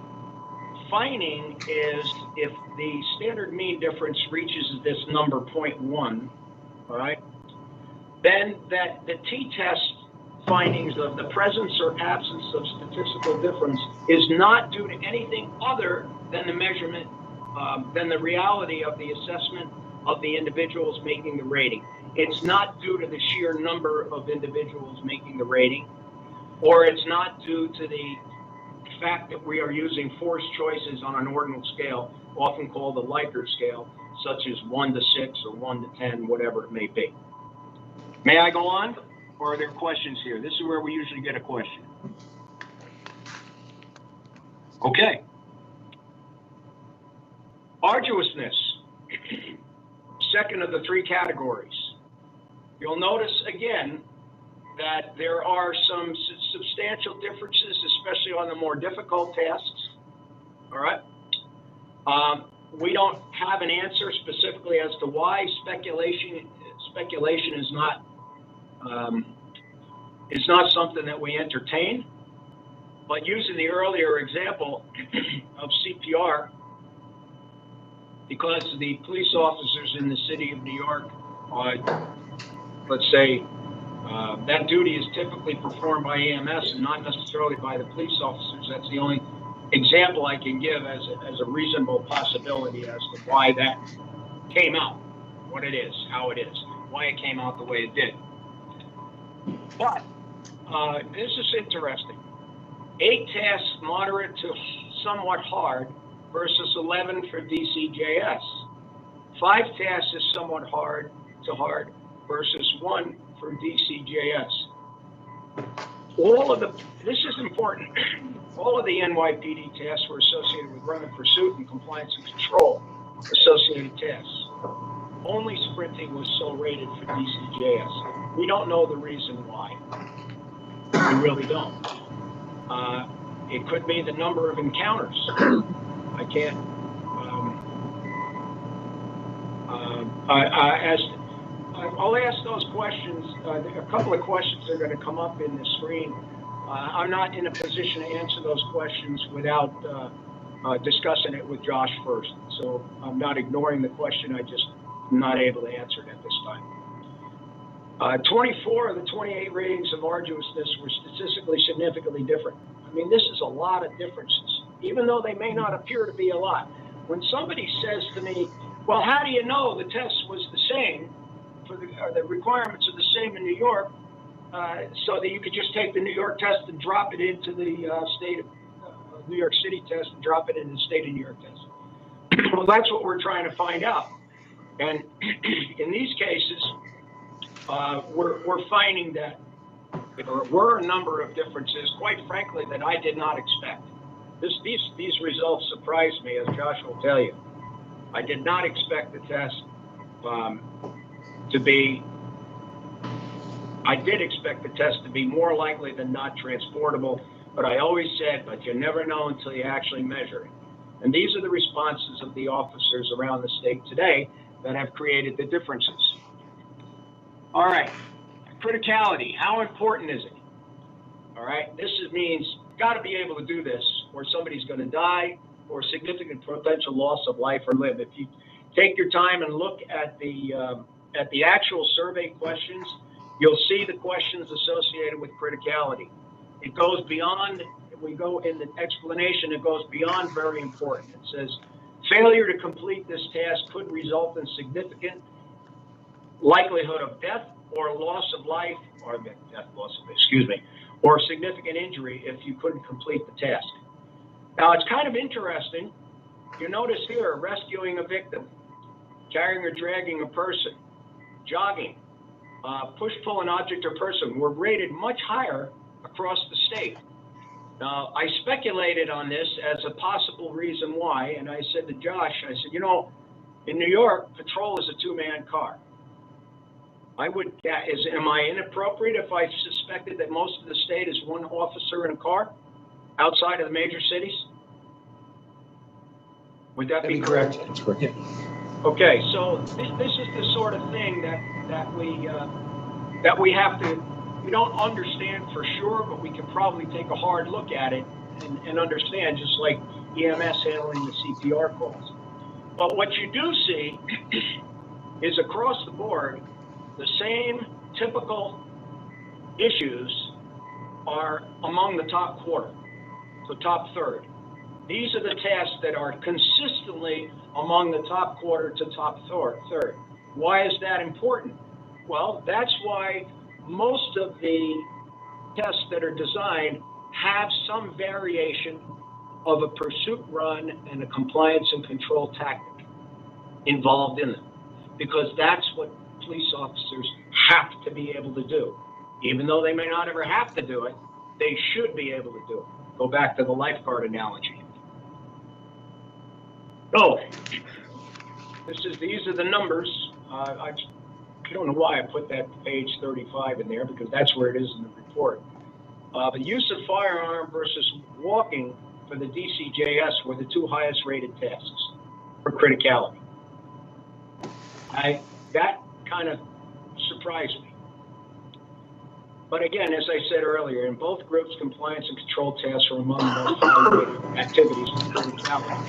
finding is if the standard mean difference reaches this number 0.1, all right, then that the t-test findings of the presence or absence of statistical difference is not due to anything other than the measurement, than the reality of the assessment of the individuals making the rating. It's not due to the sheer number of individuals making the rating, or it's not due to the fact that we are using forced choices on an ordinal scale, often called the Likert scale, such as 1 to 6 or 1 to 10, whatever it may be. May I go on, or are there questions here? This is where we usually get a question. Okay. Arduousness, second of the 3 categories. You'll notice again that there are some substantial differences, especially on the more difficult tasks. All right. We don't have an answer specifically as to why speculation is not something that we entertain. But using the earlier example of CPR, because the police officers in the city of New York, let's say, that duty is typically performed by EMS and not necessarily by the police officers. That's the only example I can give as a reasonable possibility as to why that came out, what it is, how it is, why it came out the way it did. But this is interesting. 8 tasks moderate to somewhat hard versus 11 for DCJS. 5 tasks is somewhat hard to hard versus 1 for DCJS. This is important. All of the NYPD tasks were associated with run and pursuit and compliance and control associated tasks. Only sprinting was so rated for DCJS. We don't know the reason why. We really don't. It could be the number of encounters. I can't. I'll ask those questions. A couple of questions are going to come up in the screen. I'm not in a position to answer those questions without discussing it with Josh first. So I'm not ignoring the question, I just am not able to answer it at this time. 24 of the 28 ratings of arduousness were statistically significantly different. I mean, this is a lot of differences, even though they may not appear to be a lot. When somebody says to me, well, how do you know the test was the same, or the requirements are the same in New York, so that you could just take the New York test and drop it into the state of New York City test and drop it into the state of New York test. Well, that's what we're trying to find out. And in these cases, we're finding that there were a number of differences, quite frankly, that I did not expect. These results surprised me, as Josh will tell you. I did not expect the test to be, I did expect the test to be more likely than not transportable, but I always said, but you never know until you actually measure it. And these are the responses of the officers around the state today that have created the differences. All right, criticality, how important is it? All right, this means you've got to be able to do this or somebody's going to die or significant potential loss of life or limb. If you take your time and look at the actual survey questions, you'll see the questions associated with criticality. It goes beyond, we go in the explanation, it goes beyond very important. It says, failure to complete this task could result in significant likelihood of death or loss of life, or or significant injury if you couldn't complete the task. Now, it's kind of interesting. You notice here, rescuing a victim, carrying or dragging a person, jogging, push, pull an object or person were rated much higher across the state. Now, I speculated on this as a possible reason why, and I said to Josh, I said, you know, in New York, patrol is a two-man car. Am I inappropriate if I suspected that most of the state is one officer in a car outside of the major cities? Would that be correct? That's correct. Yeah. Okay, so this is the sort of thing that we have to, we don't understand for sure, but we can probably take a hard look at it and understand, just like EMS handling the CPR calls. But what you do see is across the board, the same typical issues are among the top quarter, the top third. These are the tasks that are consistently among the top quarter to top third. Why is that important? Well, that's why most of the tests that are designed have some variation of a pursuit run and a compliance and control tactic involved in them, because that's what police officers have to be able to do. Even though they may not ever have to do it, they should be able to do it. Go back to the lifeguard analogy. So, these are the numbers. I don't know why I put that page 35 in there, because that's where it is in the report. The use of firearm versus walking for the DCJS were the two highest rated tasks for criticality. That kind of surprised me. But again, as I said earlier, in both groups, compliance and control tasks are among the most highly rated activities for criticality.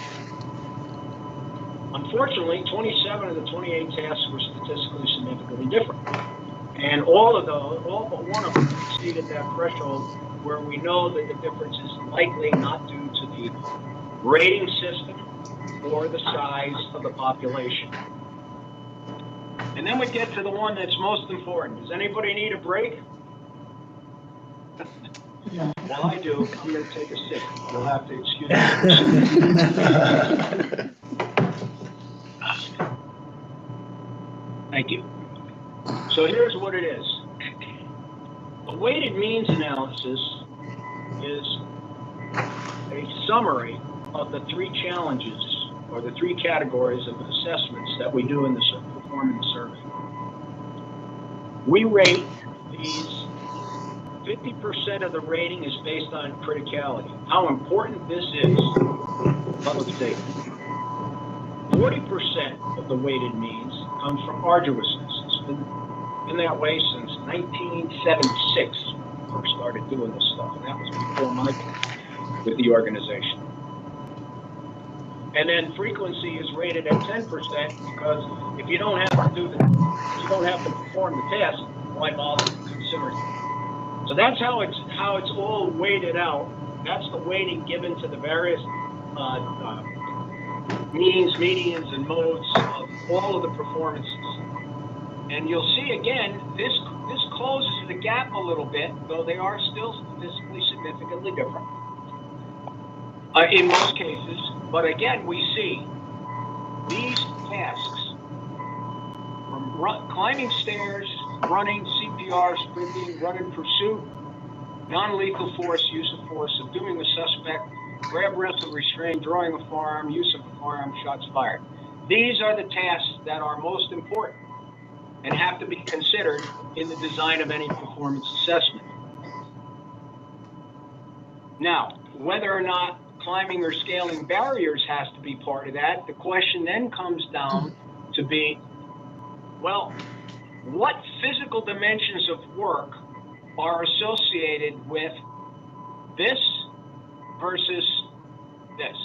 Unfortunately, 27 of the 28 tasks were statistically significantly different. And all but one of them exceeded that threshold where we know that the difference is likely not due to the rating system or the size of the population. And then we get to the one that's most important. Does anybody need a break? No. Well, I do. I'm going to take a sip. You'll have to excuse me. Thank you. So here's what it is. A weighted means analysis is a summary of the three challenges or the three categories of assessments that we do perform in the survey. We rate these. 50% of the rating is based on criticality. How important this is, public safety. 40% of the weighted means comes from arduousness. It's been that way since 1976 when we first started doing this stuff, and that was before my time with the organization. And then frequency is rated at 10% because if you don't have to perform the task, why bother considering it? So that's how it's all weighted out. That's the weighting given to the various means, medians, and modes of all of the performances. And you'll see again, this closes the gap a little bit, though they are still statistically significantly different in most cases. But again, we see these tasks from climbing stairs, running, CPR, sprinting, run in pursuit, non-lethal force, use of force, subduing a suspect, grab, wrestle, restrain, drawing a firearm, use of a firearm, shots fired. These are the tasks that are most important and have to be considered in the design of any performance assessment. Now, whether or not climbing or scaling barriers has to be part of that, the question then comes down to be, well, what physical dimensions of work are associated with this versus this?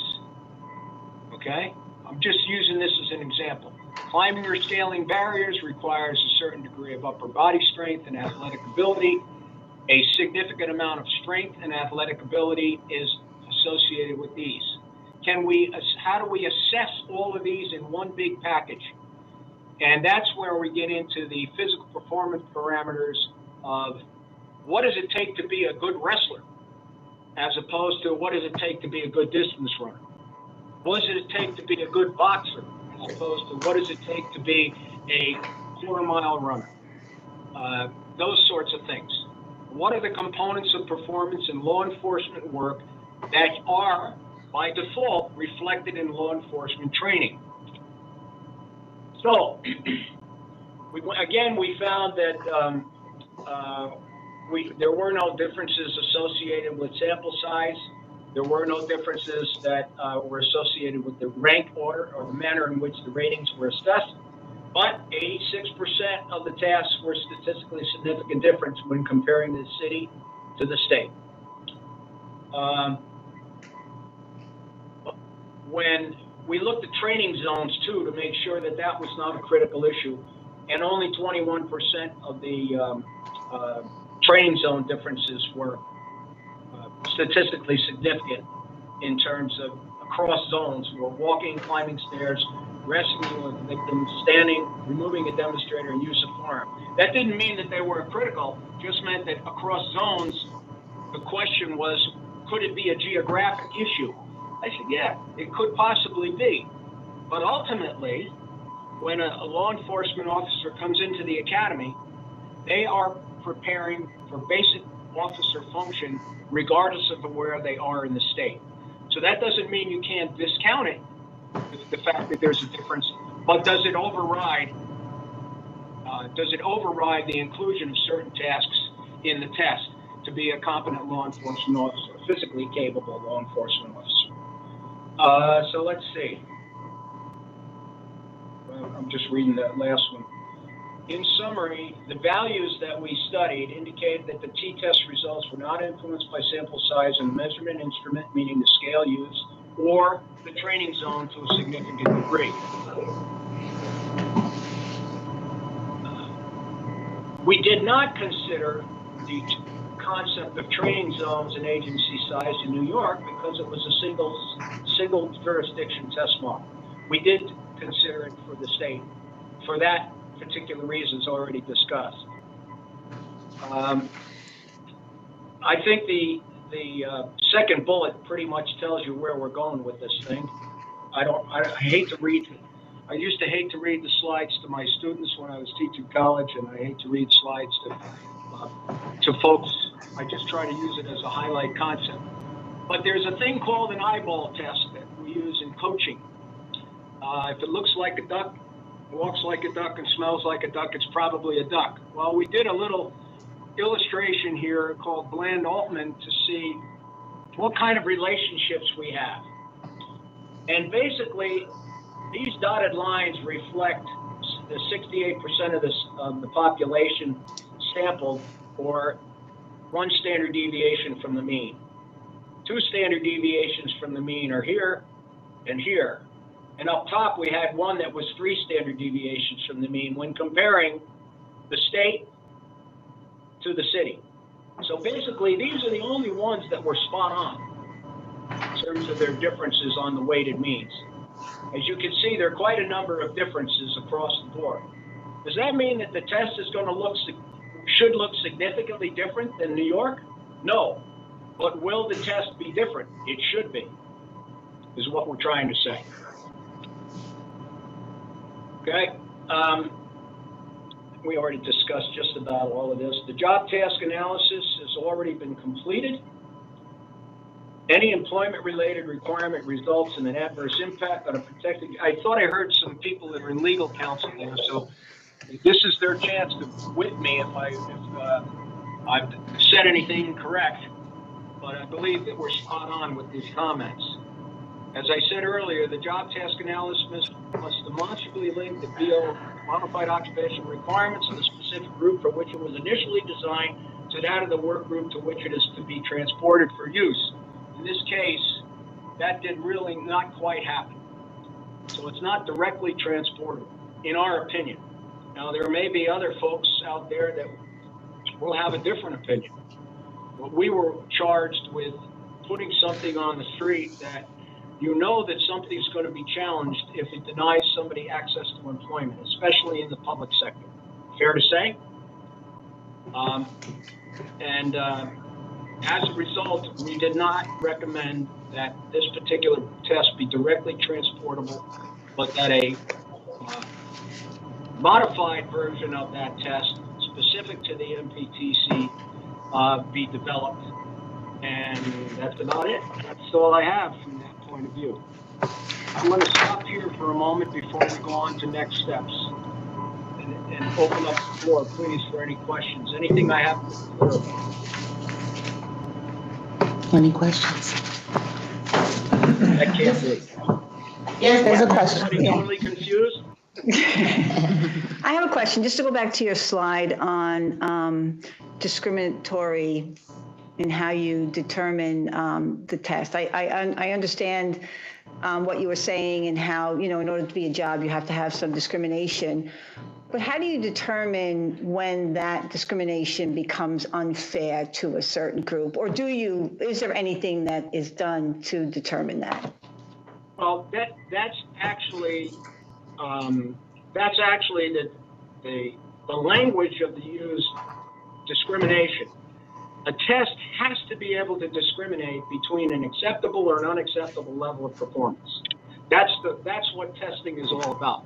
Okay? I'm just using this as an example. Climbing or scaling barriers requires a certain degree of upper body strength and athletic ability. A significant amount of strength and athletic ability is associated with these. How do we assess all of these in one big package? And that's where we get into the physical performance parameters of what does it take to be a good wrestler, as opposed to what does it take to be a good distance runner? What does it take to be a good boxer, as opposed to what does it take to be a quarter-mile runner? Those sorts of things. What are the components of performance in law enforcement work that are, by default, reflected in law enforcement training? So, we found that there were no differences associated with sample size. There were no differences that were associated with the rank order or the manner in which the ratings were assessed. But 86% of the tasks were statistically significant difference when comparing the city to the state. When we looked at training zones too to make sure that that was not a critical issue, and only 21% of the training zone differences were statistically significant in terms of across zones. Were walking, climbing stairs, rescuing with victims, standing, removing a demonstrator, and use of firearm. That didn't mean that they were critical, just meant that across zones, the question was, could it be a geographic issue? I said, yeah, it could possibly be. But ultimately, when a law enforcement officer comes into the academy, they are preparing for basic officer function regardless of where they are in the state. So that doesn't mean you can't discount it, the fact that there's a difference, but does it override the inclusion of certain tasks in the test to be a competent law enforcement officer, physically capable law enforcement officer? So let's see. I'm just reading that last one. In summary, the values that we studied indicated that the t-test results were not influenced by sample size and measurement instrument, meaning the scale used, or the training zone to a significant degree. We did not consider the concept of training zones and agency size in New York because it was a single jurisdiction test model. We did consider it for the state for that particular reasons already discussed. I think the second bullet pretty much tells you where we're going with this thing. I hate to read. I used to hate to read the slides to my students when I was teaching college, and I hate to read slides to folks. I just try to use it as a highlight concept. But there's a thing called an eyeball test that we use in coaching. If it looks like a duck, walks like a duck, and smells like a duck, it's probably a duck. Well, we did a little illustration here called Bland-Altman to see what kind of relationships we have. And basically, these dotted lines reflect the 68% of the population sampled, or one standard deviation from the mean. Two standard deviations from the mean are here, and here. And up top, we had one that was 3 standard deviations from the mean when comparing the state to the city. So basically, these are the only ones that were spot on in terms of their differences on the weighted means. As you can see, there are quite a number of differences across the board. Does that mean that the test is going to should look significantly different than New York? No. But will the test be different? It should be, is what we're trying to say. Okay. We already discussed just about all of this. The job task analysis has already been completed. Any employment-related requirement results in an adverse impact on a protected. I thought I heard some people that are in legal counsel there, so this is their chance to whip me if I've said anything incorrect. But I believe that we're spot on with these comments. As I said earlier, the job task analysis must demonstrably link the BO modified occupational requirements of the specific group for which it was initially designed to that of the work group to which it is to be transported for use. In this case, that did really not quite happen. So it's not directly transportable, in our opinion. Now, there may be other folks out there that will have a different opinion. But we were charged with putting something on the street that you know that something's going to be challenged if it denies somebody access to employment, especially in the public sector. Fair to say? As a result, we did not recommend that this particular test be directly transportable, but that a modified version of that test specific to the MPTC be developed. And that's about it. That's all I have from that point of view. I'm going to stop here for a moment before we go on to next steps and open up the floor, please, for any questions. Anything I have to clarify. Any questions? That can't be. Yes, there's a question. Everybody totally confused? I have a question, just to go back to your slide on discriminatory in how you determine the test. I understand what you were saying and how, in order to be a job, you have to have some discrimination. But how do you determine when that discrimination becomes unfair to a certain group? Or is there anything that is done to determine that? Well, that's actually the language of the used discrimination. A test has to be able to discriminate between an acceptable or an unacceptable level of performance. That's what testing is all about.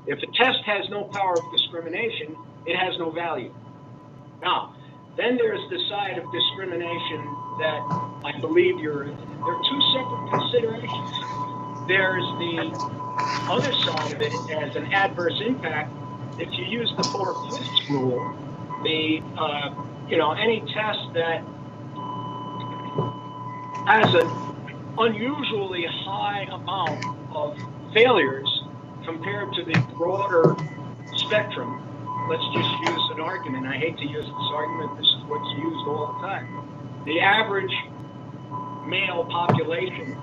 If a test has no power of discrimination, it has no value. Now, then there's the side of discrimination that I believe there are 2 separate considerations. There's the other side of it as an adverse impact. If you use the 4/5 rule, any test that has an unusually high amount of failures compared to the broader spectrum. Let's just use an argument. I hate to use this argument. This is what's used all the time. The average male population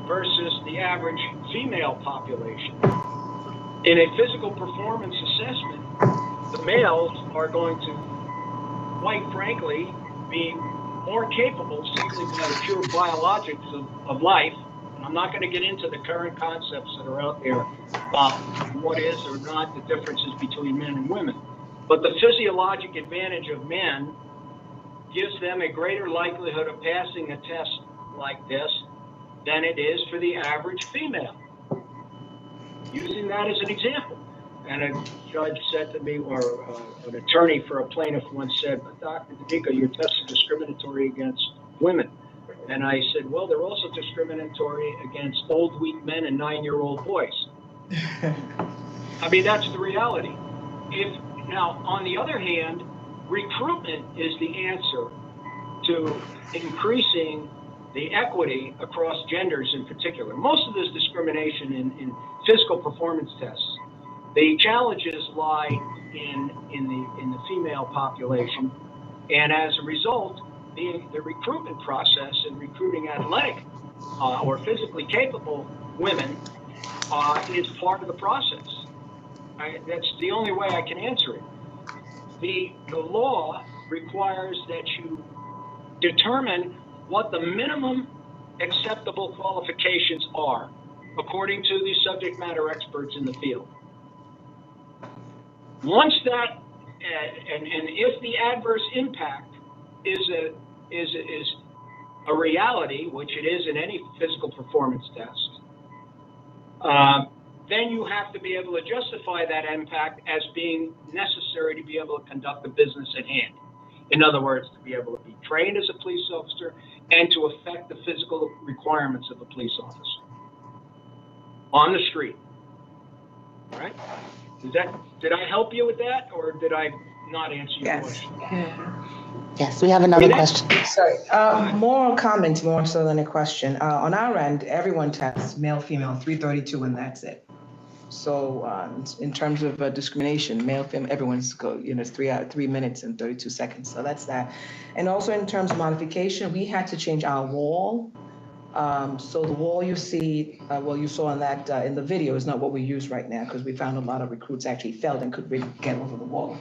versus the average female population. In a physical performance assessment, the males are going to, quite frankly, be more capable simply by the pure biologics of life. And I'm not going to get into the current concepts that are out there about what is or not the differences between men and women. But the physiologic advantage of men gives them a greater likelihood of passing a test like this than it is for the average female. Using that as an example. And a judge said to me, or an attorney for a plaintiff once said, "But Dr. DeMico, your test is discriminatory against women." And I said, well, they're also discriminatory against old, weak men and 9-year-old boys. I mean, that's the reality. Now, on the other hand, recruitment is the answer to increasing the equity across genders in particular. Most of this discrimination in physical performance tests, the challenges lie in the female population, and as a result, the recruitment process in recruiting athletic or physically capable women is part of the process. That's the only way I can answer it. The law requires that you determine what the minimum acceptable qualifications are, according to the subject matter experts in the field. Once that, and if the adverse impact is a reality, which it is in any physical performance test, then you have to be able to justify that impact as being necessary to be able to conduct the business at hand. In other words, to be able to be trained as a police officer and to affect the physical requirements of a police officer on the street. All right? Did I help you with that, or did I not answer your question? Yes, we have another question. Sorry, more comments more so than a question. On our end, everyone tests male, female, 332, and that's it. So in terms of discrimination, male, female, everyone's it's 3 minutes and 32 seconds. So that's that. And also in terms of modification, we had to change our wall. So the wall you see, you saw in that in the video is not what we use right now, because we found a lot of recruits actually failed and couldn't really get over the wall.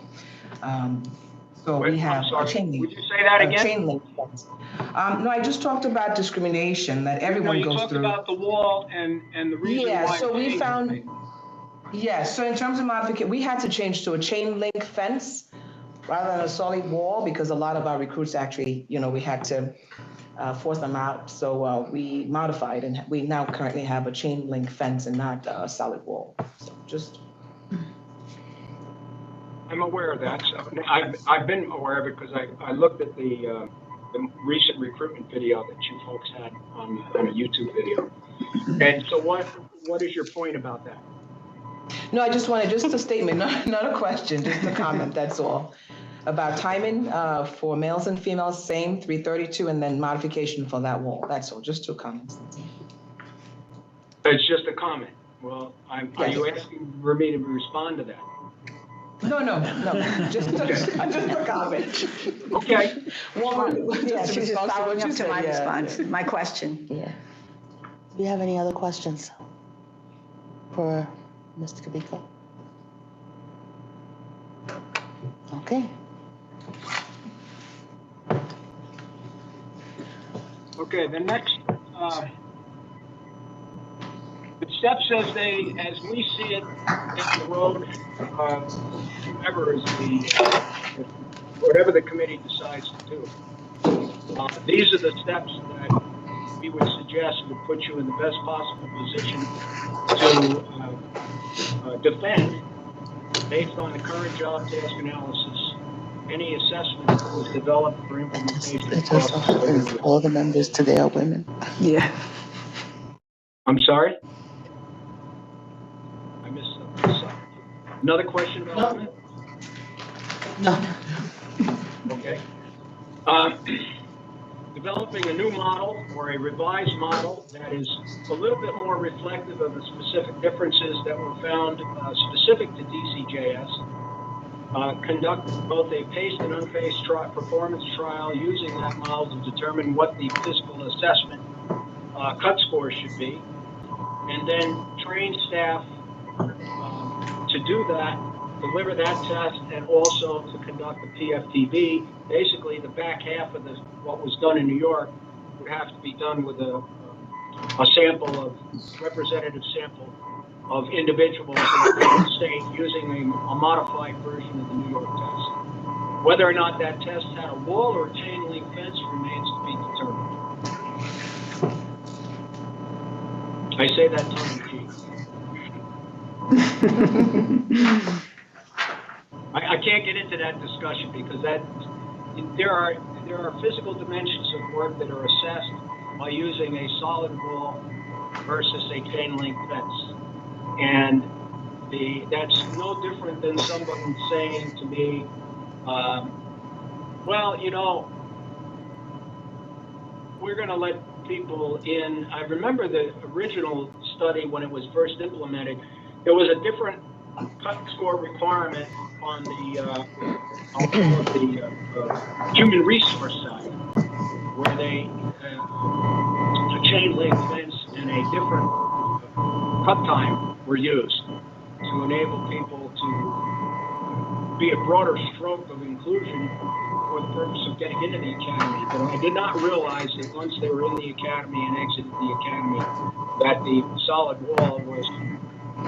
We have a chain link. Would you say that again? Chain link fence. No, I just talked about discrimination that everyone goes through. You talked about the wall and the reason why. So we found. Yes, so in terms of modification, we had to change to a chain link fence rather than a solid wall, because a lot of our recruits actually, we had to force them out. So we modified, and we now currently have a chain link fence and not a solid wall. So just. I'm aware of that. So I've been aware of it because I looked at the recent recruitment video that you folks had on a YouTube video. And so what is your point about that? No, I just wanted a statement, not a question, just a comment, that's all. About timing for males and females, same, 332, and then modification for that wall. That's all, just 2 comments. It's just a comment. Well, are you asking for me to respond to that? No, just a comment. Okay. She's just following up to my response, my question. Yeah. Do you have any other questions for Mr. Kabiko? Okay. Okay, the next, the steps as we see it down the road, whatever the committee decides to do. These are the steps that we would suggest would put you in the best possible position to defend, based on the current job task analysis, any assessment that was developed for implementation. It just so happens all the members today are women. Yeah. I'm sorry? I missed something. Another question about women? No. Okay. Developing a new model or a revised model that is a little bit more reflective of the specific differences that were found specific to DCJS. Conduct both a paced and unpaced performance trial using that model to determine what the physical assessment cut score should be, and then train staff to do that, deliver that test, and also to conduct the PFTB. Basically, the back half of what was done in New York would have to be done with a representative sample of individuals in the state using a modified version of the New York test. Whether or not that test had a wall or a chain link fence remains to be determined. I say that tongue-in-cheek. I can't get into that discussion because there are physical dimensions of work that are assessed by using a solid wall versus a chain link fence. And that's no different than someone saying to me, well, we're going to let people in. I remember the original study when it was first implemented. There was a different cut score requirement on the human resource side, where they a chain link fence and a different cut time were used to enable people to be a broader stroke of inclusion for the purpose of getting into the academy. But I did not realize that once they were in the academy and exited the academy, that the solid wall was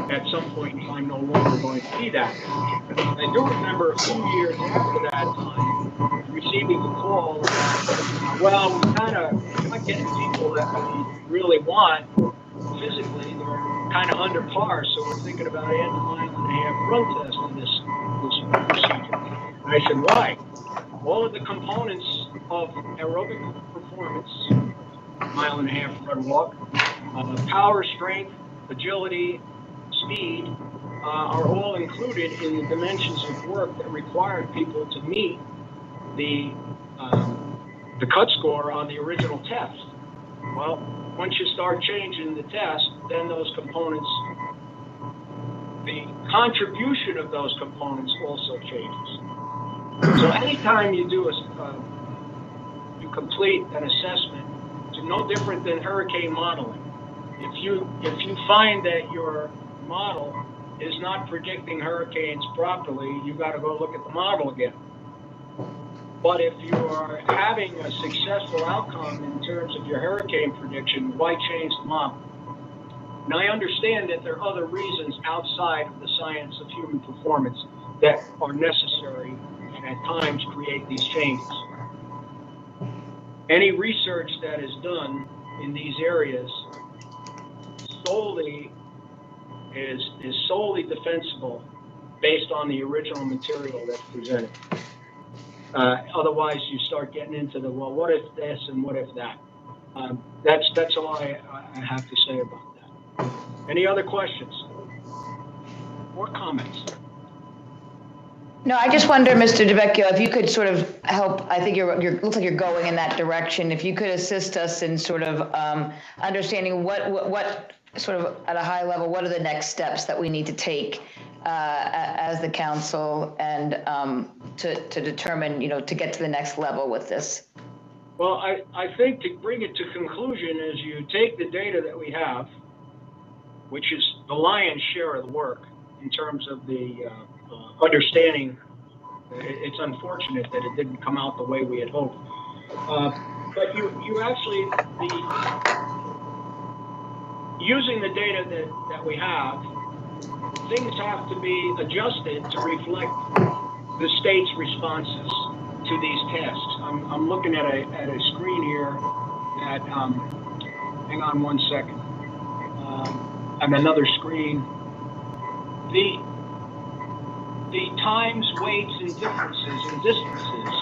at some point in time no longer going to be that. I do remember a few years after that time receiving a call, well, we're not getting people that we really want physically. They're kind of under par, so we're thinking about adding a mile-and-a-half run test to this procedure. And I said, why? All of the components of aerobic performance, mile-and-a-half run walk, power, strength, agility, speed, are all included in the dimensions of work that required people to meet the cut score on the original test. Well, once you start changing the test, then those components, the contribution of those components also changes. So anytime you do you complete an assessment, it's no different than hurricane modeling. If you find that your model is not predicting hurricanes properly, you got to go look at the model again. But if you are having a successful outcome in terms of your hurricane prediction, why change the model? Now, I understand that there are other reasons outside of the science of human performance that are necessary and at times create these changes. Any research that is done in these areas is solely defensible based on the original material that's presented. Otherwise, you start getting into the, well, what if this and what if that? That's all I have to say about that. Any other questions or comments? No, I just wonder, Mr. DeVecchio, if you could sort of help. I think looks like you're going in that direction. If you could assist us in sort of understanding what sort of at a high level, what are the next steps that we need to take as the council and to determine, to get to the next level with this? Well, I think to bring it to conclusion is you take the data that we have, which is the lion's share of the work in terms of the understanding. It's unfortunate that it didn't come out the way we had hoped. But you actually, using the data that we have, things have to be adjusted to reflect the state's responses to these tasks. I'm looking at a screen here that, hang on one second, and another screen. The times, weights, and differences and distances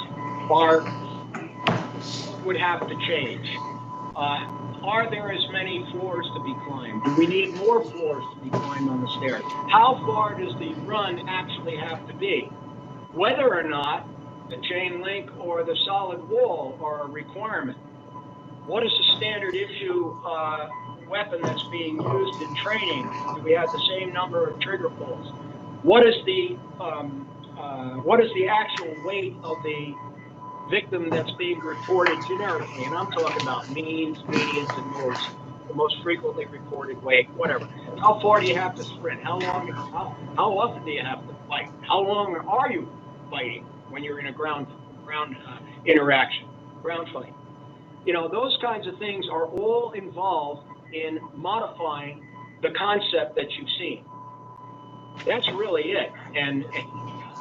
would have to change. Are there as many floors to be climbed? Do we need more floors to be climbed on the stairs? How far does the run actually have to be? Whether or not the chain link or the solid wall are a requirement. What is the standard issue weapon that's being used in training? Do we have the same number of trigger pulls? What is the actual weight of the victim that's being reported generically? And I'm talking about means, medians, and modes. The most frequently reported weight, whatever. How far do you have to sprint? How often do you have to fight? How long are you fighting when you're in a ground interaction, ground fight? Those kinds of things are all involved in modifying the concept that you've seen. That's really it. And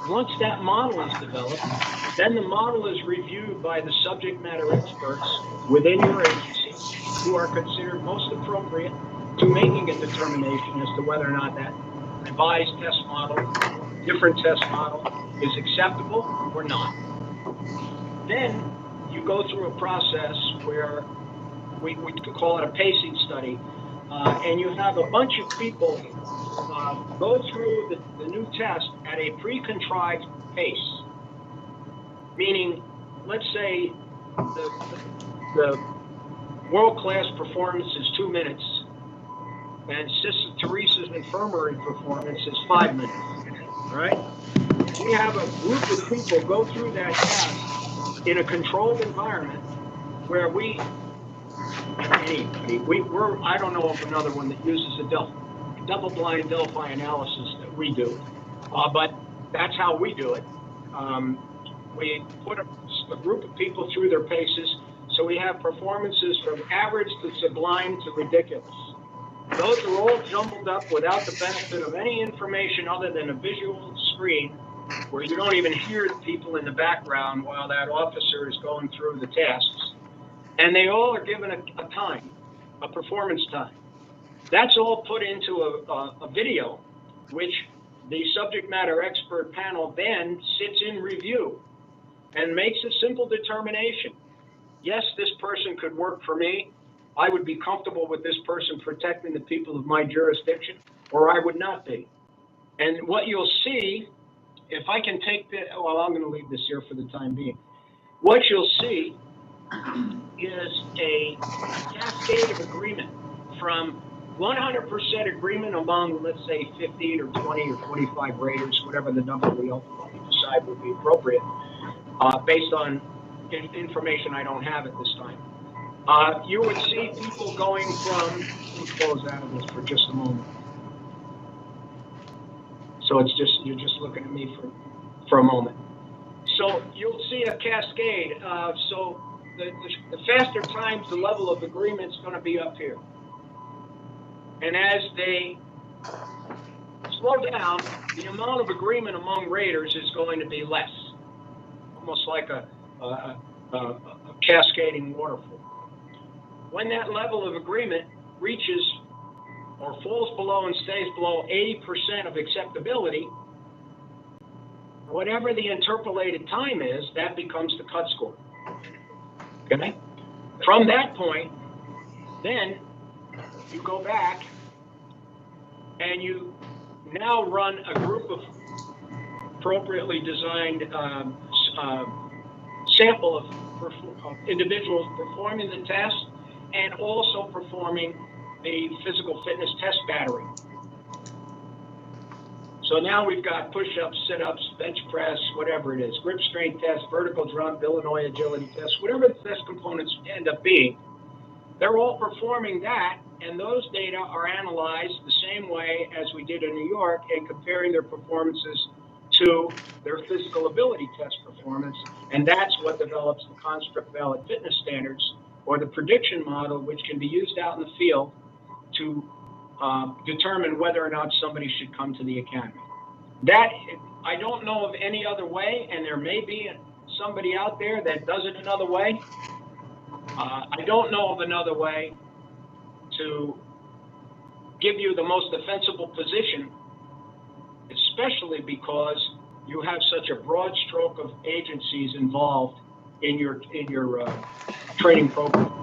once that model is developed, then the model is reviewed by the subject matter experts within your agency who are considered most appropriate to making a determination as to whether or not that revised test model, different test model, is acceptable or not. Then you go through a process where we could call it a pacing study, and you have a bunch of people go through the new test at a pre-contrived pace. Meaning, let's say the world-class performance is 2 minutes, and Sister Teresa's infirmary performance is 5 minutes, right? We have a group of people go through that test in a controlled environment where I don't know of another one that uses a delta. double-blind Delphi analysis that we do, but that's how we do it. We put a group of people through their paces, so we have performances from average to sublime to ridiculous. Those are all jumbled up without the benefit of any information other than a visual screen where you don't even hear the people in the background while that officer is going through the tasks. And they all are given a time, a performance time. That's all put into a video, which the subject matter expert panel then sits in review and makes a simple determination. Yes, this person could work for me. I would be comfortable with this person protecting the people of my jurisdiction, or I would not be. And what you'll see, if I can take the, well, I'm going to leave this here for the time being. What you'll see is a cascade of agreement from 100% agreement among, let's say, 15 or 20 or 25 raters, whatever the number we ultimately decide would be appropriate, based on information I don't have at this time. You would see people going from, let me close out of this for just a moment. So it's just, you're just looking at me for a moment. So you'll see a cascade. So the faster times, the level of agreement is going to be up here. And as they slow down, the amount of agreement among raters is going to be less, almost like a cascading waterfall. When that level of agreement reaches or falls below and stays below 80% of acceptability, whatever the interpolated time is, that becomes the cut score. Okay? From that point, then you go back and you now run a group of appropriately designed sample of individuals performing the test and also performing a physical fitness test battery. So now we've got push-ups, sit-ups, bench press, whatever it is, grip strength test, vertical jump, Illinois agility test, whatever the test components end up being, they're all performing that, and those data are analyzed the same way as we did in New York and comparing their performances to their physical ability test performance, and that's what develops the construct valid fitness standards, or the prediction model, which can be used out in the field to determine whether or not somebody should come to the academy. That, I don't know of any other way, and there may be somebody out there that does it another way. I don't know of another way to give you the most defensible position, especially because you have such a broad stroke of agencies involved in your training program.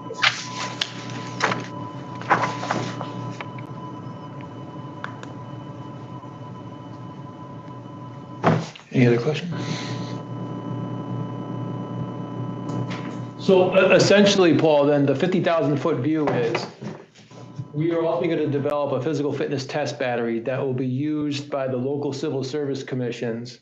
Any other questions? So essentially, Paul, then the 50,000-foot view is we are also going to develop a physical fitness test battery that will be used by the local civil service commissions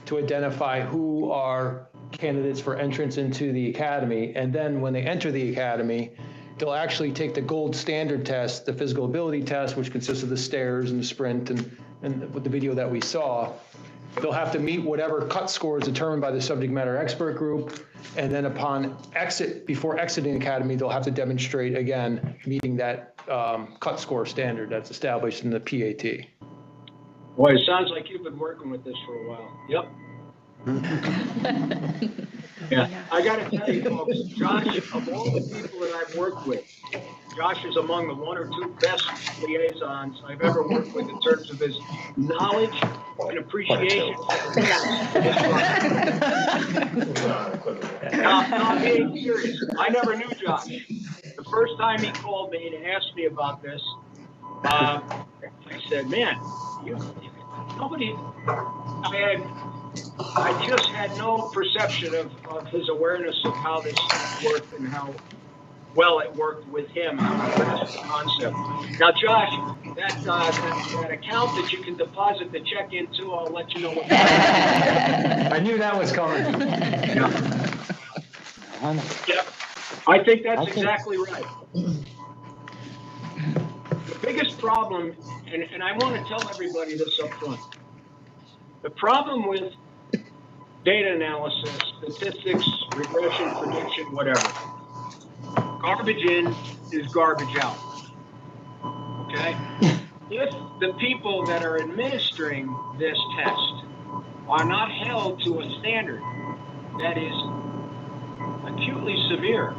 to identify who are candidates for entrance into the academy. And then when they enter the academy, they'll actually take the gold standard test, the physical ability test, which consists of the stairs and the sprint and with the video that we saw. They'll have to meet whatever cut score is determined by the subject matter expert group. And then upon exit, before exiting the academy, they'll have to demonstrate, again, meeting that cut score standard that's established in the PAT. Boy, it sounds like you've been working with this for a while. Yep. Yeah, I got to tell you, folks, Josh, of all the people that I've worked with, Josh is among the one or two best liaisons I've ever worked with in terms of his knowledge and appreciation for the Now, I'm being serious. I never knew Josh. The first time he called me and asked me about this, I said, man, nobody, I just had no perception of his awareness of how this worked and how well it worked with him, how he grasped the concept. Now, Josh, that account that you can deposit the check into, I'll let you know what. I knew that was coming. Yeah, I think that's exactly right. biggest problem, and I want to tell everybody this up front, the problem with data analysis, statistics, regression, prediction, whatever, garbage in is garbage out, okay? If the people that are administering this test are not held to a standard that is acutely severe,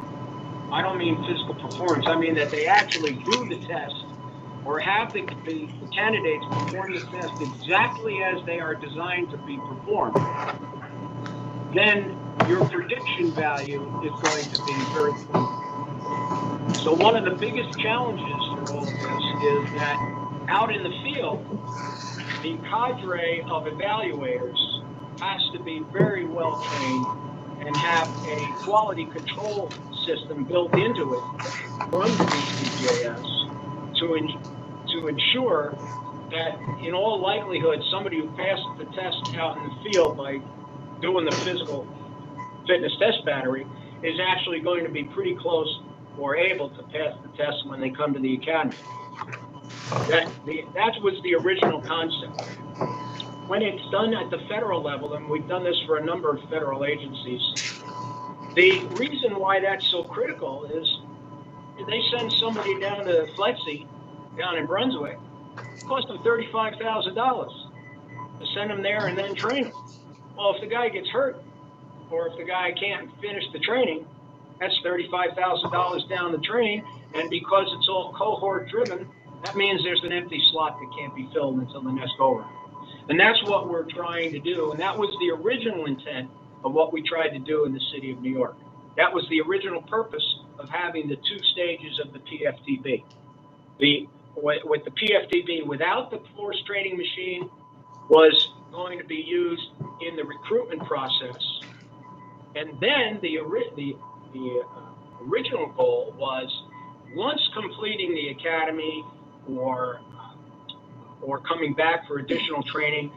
I don't mean physical performance, I mean that they actually do the test or have the candidates perform the test exactly as they are designed to be performed, then your prediction value is going to be very poor. So one of the biggest challenges for all of this is that out in the field, the cadre of evaluators has to be very well trained and have a quality control system built into it from the DCJS to ensure that in all likelihood, somebody who passes the test out in the field by doing the physical fitness test battery is actually going to be pretty close or able to pass the test when they come to the academy. That was the original concept. When it's done at the federal level, and we've done this for a number of federal agencies, the reason why that's so critical is they send somebody down to FLETC down in Brunswick, it costs them $35,000 to send them there and then train them. Well, if the guy gets hurt, or if the guy can't finish the training, that's $35,000 down the drain, and because it's all cohort driven, that means there's an empty slot that can't be filled until the next go round. And that's what we're trying to do, and that was the original intent of what we tried to do in the city of New York. That was the original purpose of having the two stages of the PFTB. With the PFTB without the force training machine was going to be used in the recruitment process. And then the original goal was, once completing the academy or coming back for additional training,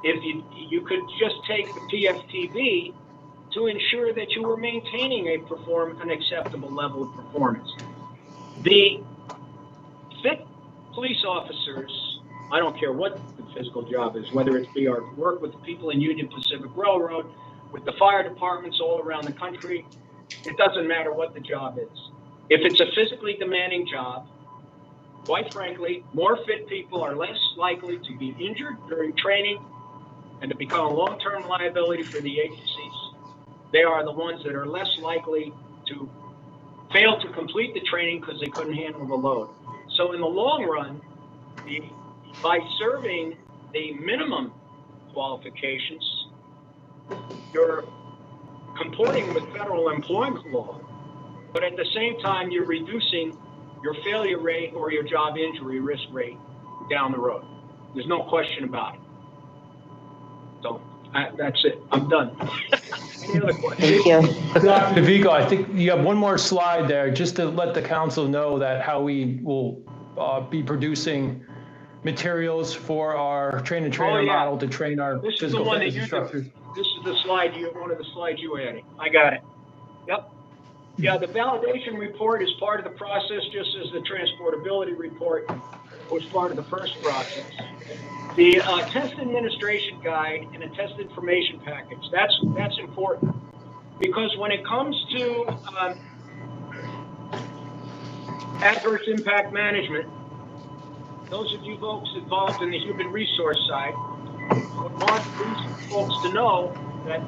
if you could just take the PFTB to ensure that you were maintaining an acceptable level of performance. The fit police officers, I don't care what the physical job is, whether it's be our work with the people in Union Pacific Railroad, with the fire departments all around the country, it doesn't matter what the job is. If it's a physically demanding job, quite frankly, more fit people are less likely to be injured during training and to become a long-term liability for the agencies. They are the ones that are less likely to fail to complete the training because they couldn't handle the load. So in the long run, by serving the minimum qualifications, you're comporting with federal employment law, but at the same time, you're reducing your failure rate or your job injury risk rate down the road. There's no question about it. So that's it. I'm done. Any other questions? Thank you. Dr. DeVico, I think you have one more slide there just to let the council know that how we will be producing materials for our train-the-trainer model to train our physical fitness instructors. This is the slide one of the slides you added. I got it. Yep. Yeah, the validation report is part of the process, just as the transportability report was part of the first process. The test administration guide and a test information package, that's important, because when it comes to adverse impact management, those of you folks involved in the human resource side would want these folks to know that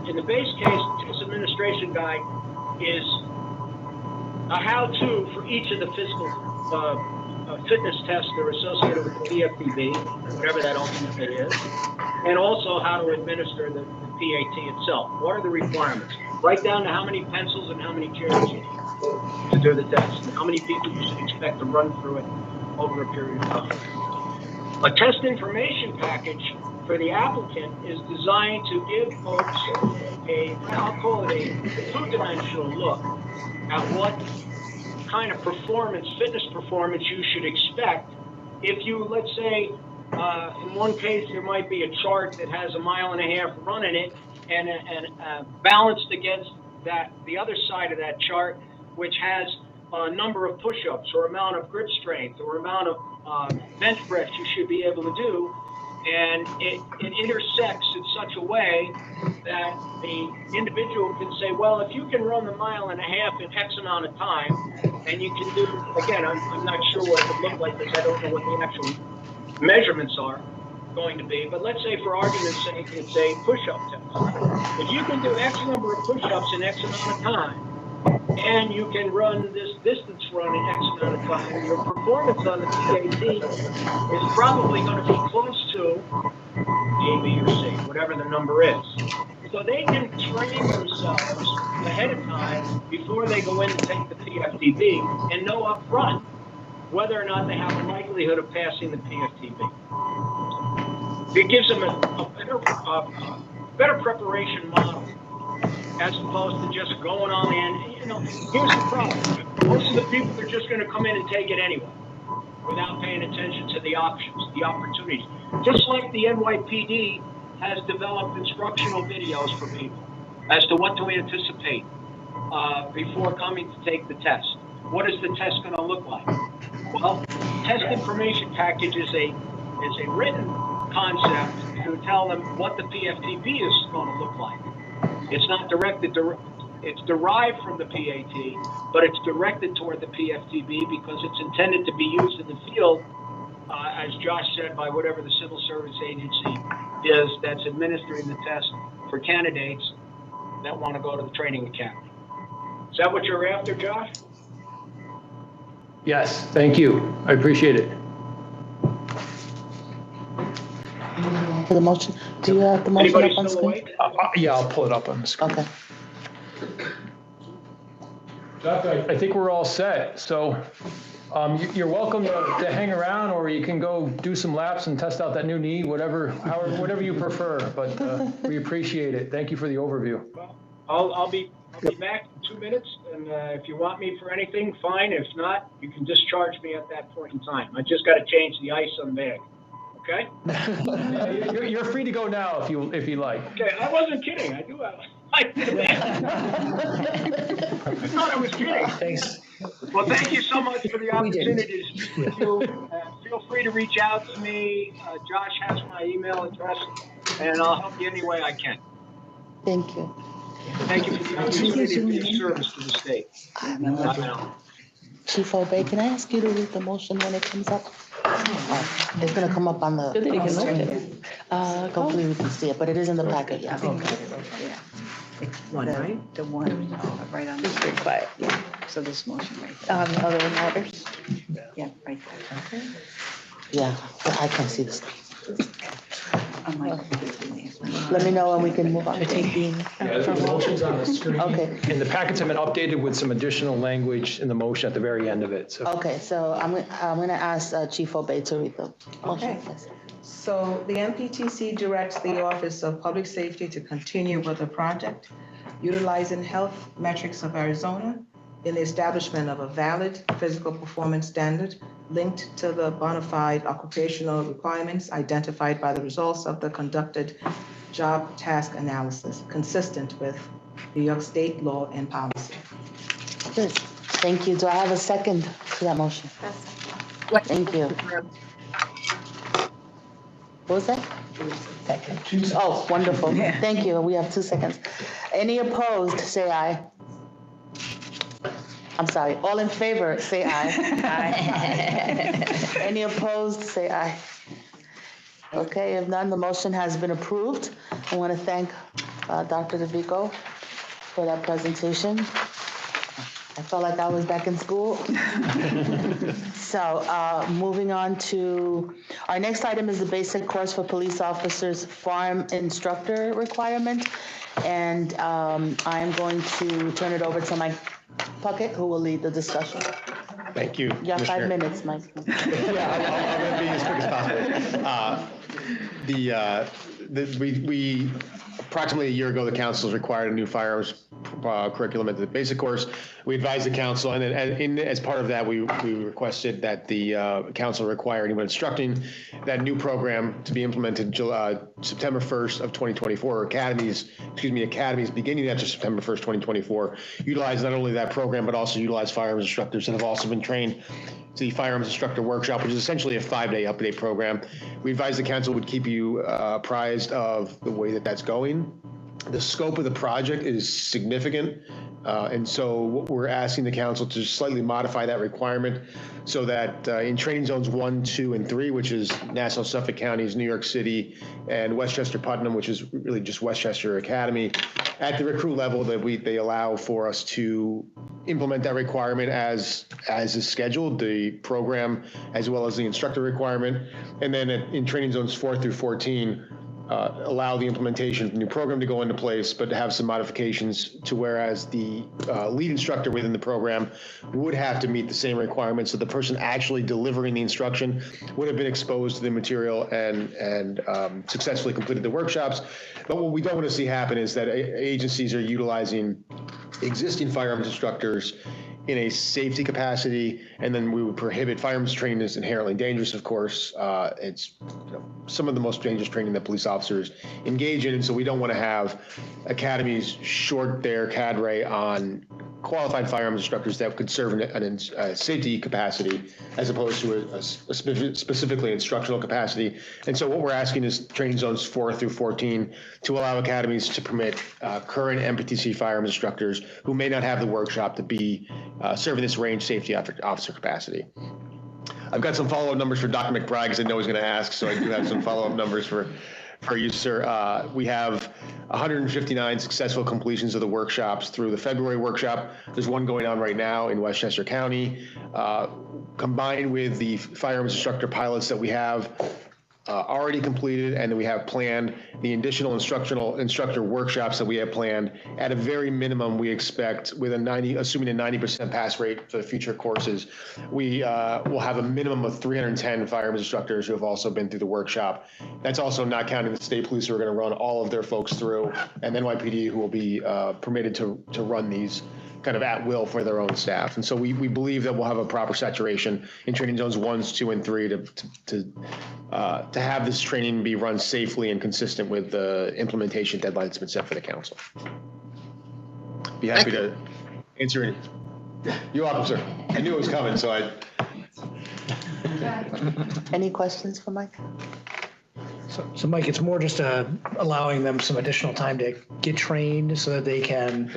in the base case, the test administration guide is a how-to for each of the physical fitness tests that are associated with the PFTB, whatever that ultimately is, and also how to administer the PAT itself. What are the requirements? Right down to how many pencils and how many chairs you need to do the test, and how many people you should expect to run through it over a period of time. A test information package for the applicant is designed to give folks I'll call it a two-dimensional look at what kind of fitness performance you should expect. If you, let's say, in one case, there might be a chart that has a 1.5 mile run in it, and balanced against the other side of that chart, which has number of push-ups or amount of grip strength or amount of bench press you should be able to do. And it intersects in such a way that the individual can say, well, if you can run the 1.5 miles in X amount of time, and you can do, again, I'm not sure what it would look like because I don't know what the actual measurements are going to be, but let's say for argument's sake, it's a push-up test. If you can do X number of push-ups in X amount of time, and you can run this distance run in X amount of time, your performance on the PAT is probably going to be close to A, B, or C, whatever the number is. So they can train themselves ahead of time before they go in to take the PFTB and know up front whether or not they have a likelihood of passing the PFTB. It gives them a better preparation model as opposed to just going on in. You know, here's the problem. Most of the people are just going to come in and take it anyway without paying attention to the options, the opportunities. Just like the NYPD has developed instructional videos for people as to what to anticipate before coming to take the test. What is the test going to look like? Well, test information package is a written concept to tell them what the PFTB is going to look like. It's not directed it's derived from the PAT, but it's directed toward the PFTB because it's intended to be used in the field, as Josh said, by whatever the civil service agency is that's administering the test for candidates that want to go to the training academy. Is that what you're after, Josh? Yes, thank you. I appreciate it. For the motion, do you have the motion Anybody up on still screen? awake? Yeah, I'll pull it up on the screen. Okay. I think we're all set. So you're welcome to hang around, or you can go do some laps and test out that new knee, whatever you prefer. But we appreciate it. Thank you for the overview. Well, I'll be back in 2 minutes, and if you want me for anything, fine. If not, you can discharge me at that point in time. I just got to change the ice on the bag. Okay? You're free to go now if you like. Okay, I wasn't kidding. I do have. I thought I was kidding. Thanks. Well, thank you so much for the opportunity to speak with you. Feel free to reach out to me. Josh has my email address, and I'll help you any way I can. Thank you. Thank you for the opportunity for your service to the state. Chief Obey, can I ask you to read the motion when it comes up? It's going to come up on the. Hopefully we can see it, but it is in the packet, yeah. One, right? The one, right on. Just be quiet. Yeah, so this motion right there. Other matters? Yeah, right there. Yeah, but I can't see the screen. I'm like, Let me know when we can move on. Yeah, the motion's on the screen. Okay. And the packets have been updated with some additional language in the motion at the very end of it. So. Okay, so I'm going to ask Chief Obey to read the motion. Okay. So the MPTC directs the Office of Public Safety to continue with the project, utilizing health metrics of Arizona in the establishment of a valid physical performance standard linked to the bona fide occupational requirements identified by the results of the conducted job task analysis, consistent with New York State law and policy. Good. Thank you. Do I have a second to that motion? Thank you. What was that? Second. Oh, wonderful. Thank you. We have 2 seconds. Any opposed, say aye. I'm sorry. All in favor, say aye. Aye. Any opposed, say aye. Okay, if none, the motion has been approved. I want to thank Dr. DeVico for that presentation. I felt like I was back in school. So moving on to, our next item is the basic course for police officers farm instructor requirement. And I'm going to turn it over to Mike Puckett, who will lead the discussion. Thank you. You have 5 Commissioner. minutes, Mike. Yeah, I'm going to be as quick as possible. we approximately a year ago, the council required a new firearms curriculum at the basic course. We advised the council, and then as part of that, we requested that the council require anyone instructing that new program to be implemented September 1st of 2024. Academies beginning after September 1st, 2024, utilize not only that program, but also utilize firearms instructors that have also been trained to the firearms instructor workshop, which is essentially a 5-day update program. We advised the council would keep you apprised of the way that that's going. The scope of the project is significant, and so what we're asking the council to slightly modify that requirement so that in training zones 1, 2, and 3, which is Nassau, Suffolk counties, New York City, and Westchester Putnam, which is really just Westchester Academy, at the recruit level that they allow for us to implement that requirement as is scheduled, the program as well as the instructor requirement, and then in training zones 4 through 14. Allow the implementation of the new program to go into place, but to have some modifications to whereas the lead instructor within the program would have to meet the same requirements. So the person actually delivering the instruction would have been exposed to the material and successfully completed the workshops. But what we don't want to see happen is that agencies are utilizing existing firearms instructors in a safety capacity, and then we would prohibit firearms training is inherently dangerous, of course. It's some of the most dangerous training that police officers engage in, and so we don't want to have academies short their cadre on qualified firearms instructors that could serve in a safety capacity as opposed to a specifically instructional capacity. And so what we're asking is training zones 4 through 14 to allow academies to permit current MPTC firearms instructors who may not have the workshop to be serving this range safety officer capacity. I've got some follow-up numbers for Dr. McBride because I know he's going to ask, so I do have some follow-up numbers for you, sir. We have 159 successful completions of the workshops through the February workshop. There's one going on right now in Westchester County. Combined with the firearms instructor pilots that we have already completed, and then we have planned the additional instructor workshops that we have planned. At a very minimum, we expect with assuming a 90% pass rate for the future courses, we will have a minimum of 310 firearms instructors who have also been through the workshop. That's also not counting the state police who are going to run all of their folks through, and NYPD who will be permitted to run these kind of at will for their own staff. And so we believe that we'll have a proper saturation in training zones 1, 2, and 3 to have this training be run safely and consistent with the implementation deadline that's been set for the council. Be happy to answer any. You're welcome, sir. I knew it was coming, so I. Any questions for Mike? So Mike, it's more just allowing them some additional time to get trained so that they can,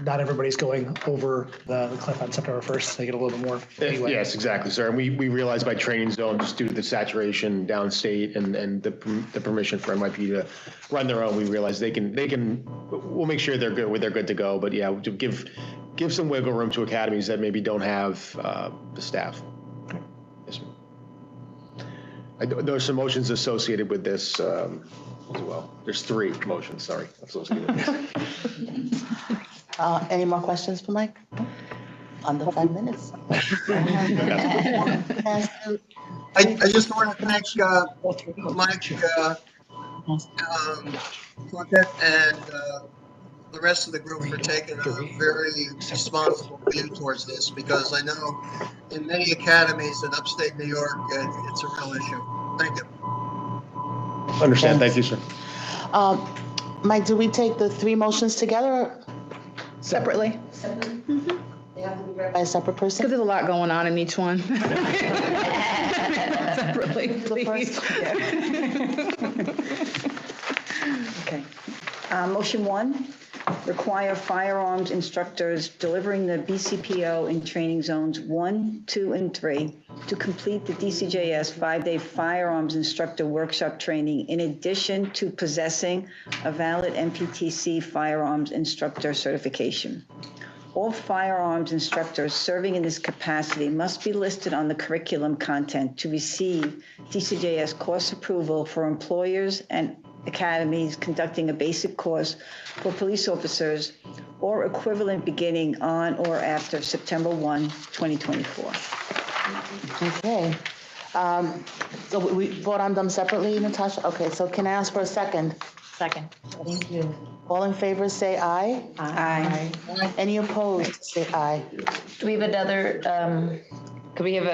not everybody's going over the cliff on September 1st. They get a little bit more anyway. Yes, exactly, sir. And we realize by training zone, just due to the saturation downstate and the permission for MIP to run their own, we realize we'll make sure they're good to go. But yeah, to give some wiggle room to academies that maybe don't have the staff. Yes, ma'am. There are some motions associated with this as well. There's 3 motions, sorry, associated with this. Any more questions for Mike? Under 5 minutes. I just want to thank Mike Plunkett and the rest of the group for taking a very responsible view towards this, because I know in many academies in upstate New York, it's a real issue. Thank you. Understand. Thank you, sir. Mike, do we take the 3 motions together or Separately? Mm-hmm. They have to be read by a separate person? Because there's a lot going on in each one. Separately, please. Okay. Motion 1, require firearms instructors delivering the BCPO in training zones 1, 2, and 3 to complete the DCJS 5-day firearms instructor workshop training in addition to possessing a valid MPTC firearms instructor certification. All firearms instructors serving in this capacity must be listed on the curriculum content to receive DCJS course approval for employers and academies conducting a basic course for police officers or equivalent beginning on or after September 1, 2024. Okay. So we vote on them separately, Natasha? Okay, so can I ask for a second? Second. Thank you. All in favor, say aye. Aye. Any opposed, say aye. Do we have another, could we have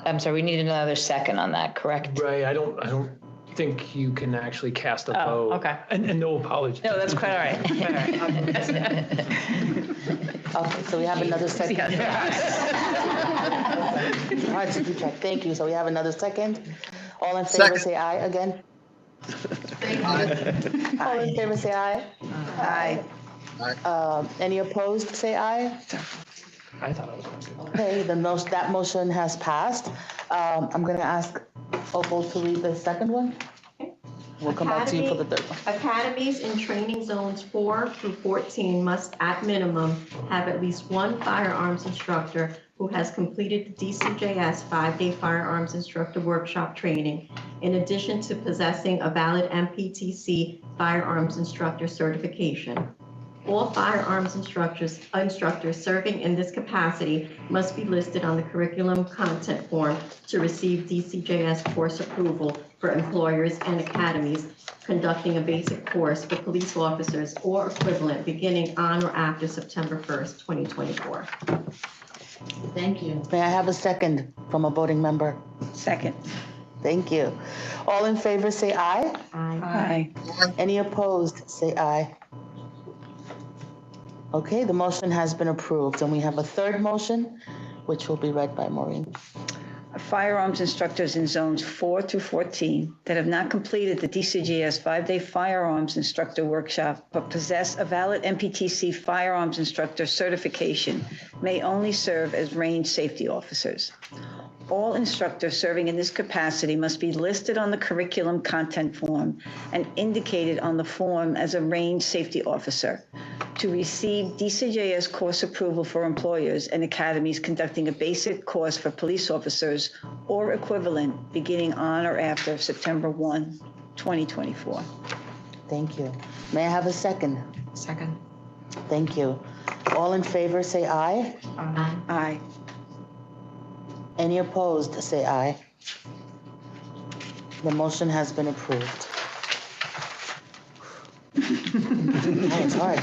I'm sorry, we need another second on that, correct? Right, I don't think you can actually cast a Oh, vote. okay. And no apology. No, that's quite all right. Okay, so we have another second. Hard to keep track. Thank you. So we have another second. All in favor, Second. say aye again. All in favor, say aye. Aye. Any opposed, say aye. I thought I was going to. Okay, then that motion has passed. I'm going to ask Opal to read the second one. We'll come back to you for the third one. Academies in training zones 4 through 14 must at minimum have at least one firearms instructor who has completed the DCJS 5-day firearms instructor workshop training, in addition to possessing a valid MPTC firearms instructor certification. All firearms instructors serving in this capacity must be listed on the curriculum content form to receive DCJS course approval for employers and academies conducting a basic course for police officers or equivalent beginning on or after September 1st, 2024. Thank you. May I have a second from a voting member? Second. Thank you. All in favor, say aye. Aye. Any opposed, say aye. Okay, the motion has been approved, and we have a third motion, which will be read by Maureen. Firearms instructors in zones 4 through 14 that have not completed the DCGS 5-day firearms instructor workshop but possess a valid MPTC firearms instructor certification may only serve as range safety officers. All instructors serving in this capacity must be listed on the curriculum content form and indicated on the form as a range safety officer. To receive DCJS course approval for employers and academies conducting a basic course for police officers or equivalent beginning on or after September 1, 2024. Thank you. May I have a second? Second. Thank you. All in favor, say aye. Aye. Aye. Any opposed, say aye. The motion has been approved. It's hard.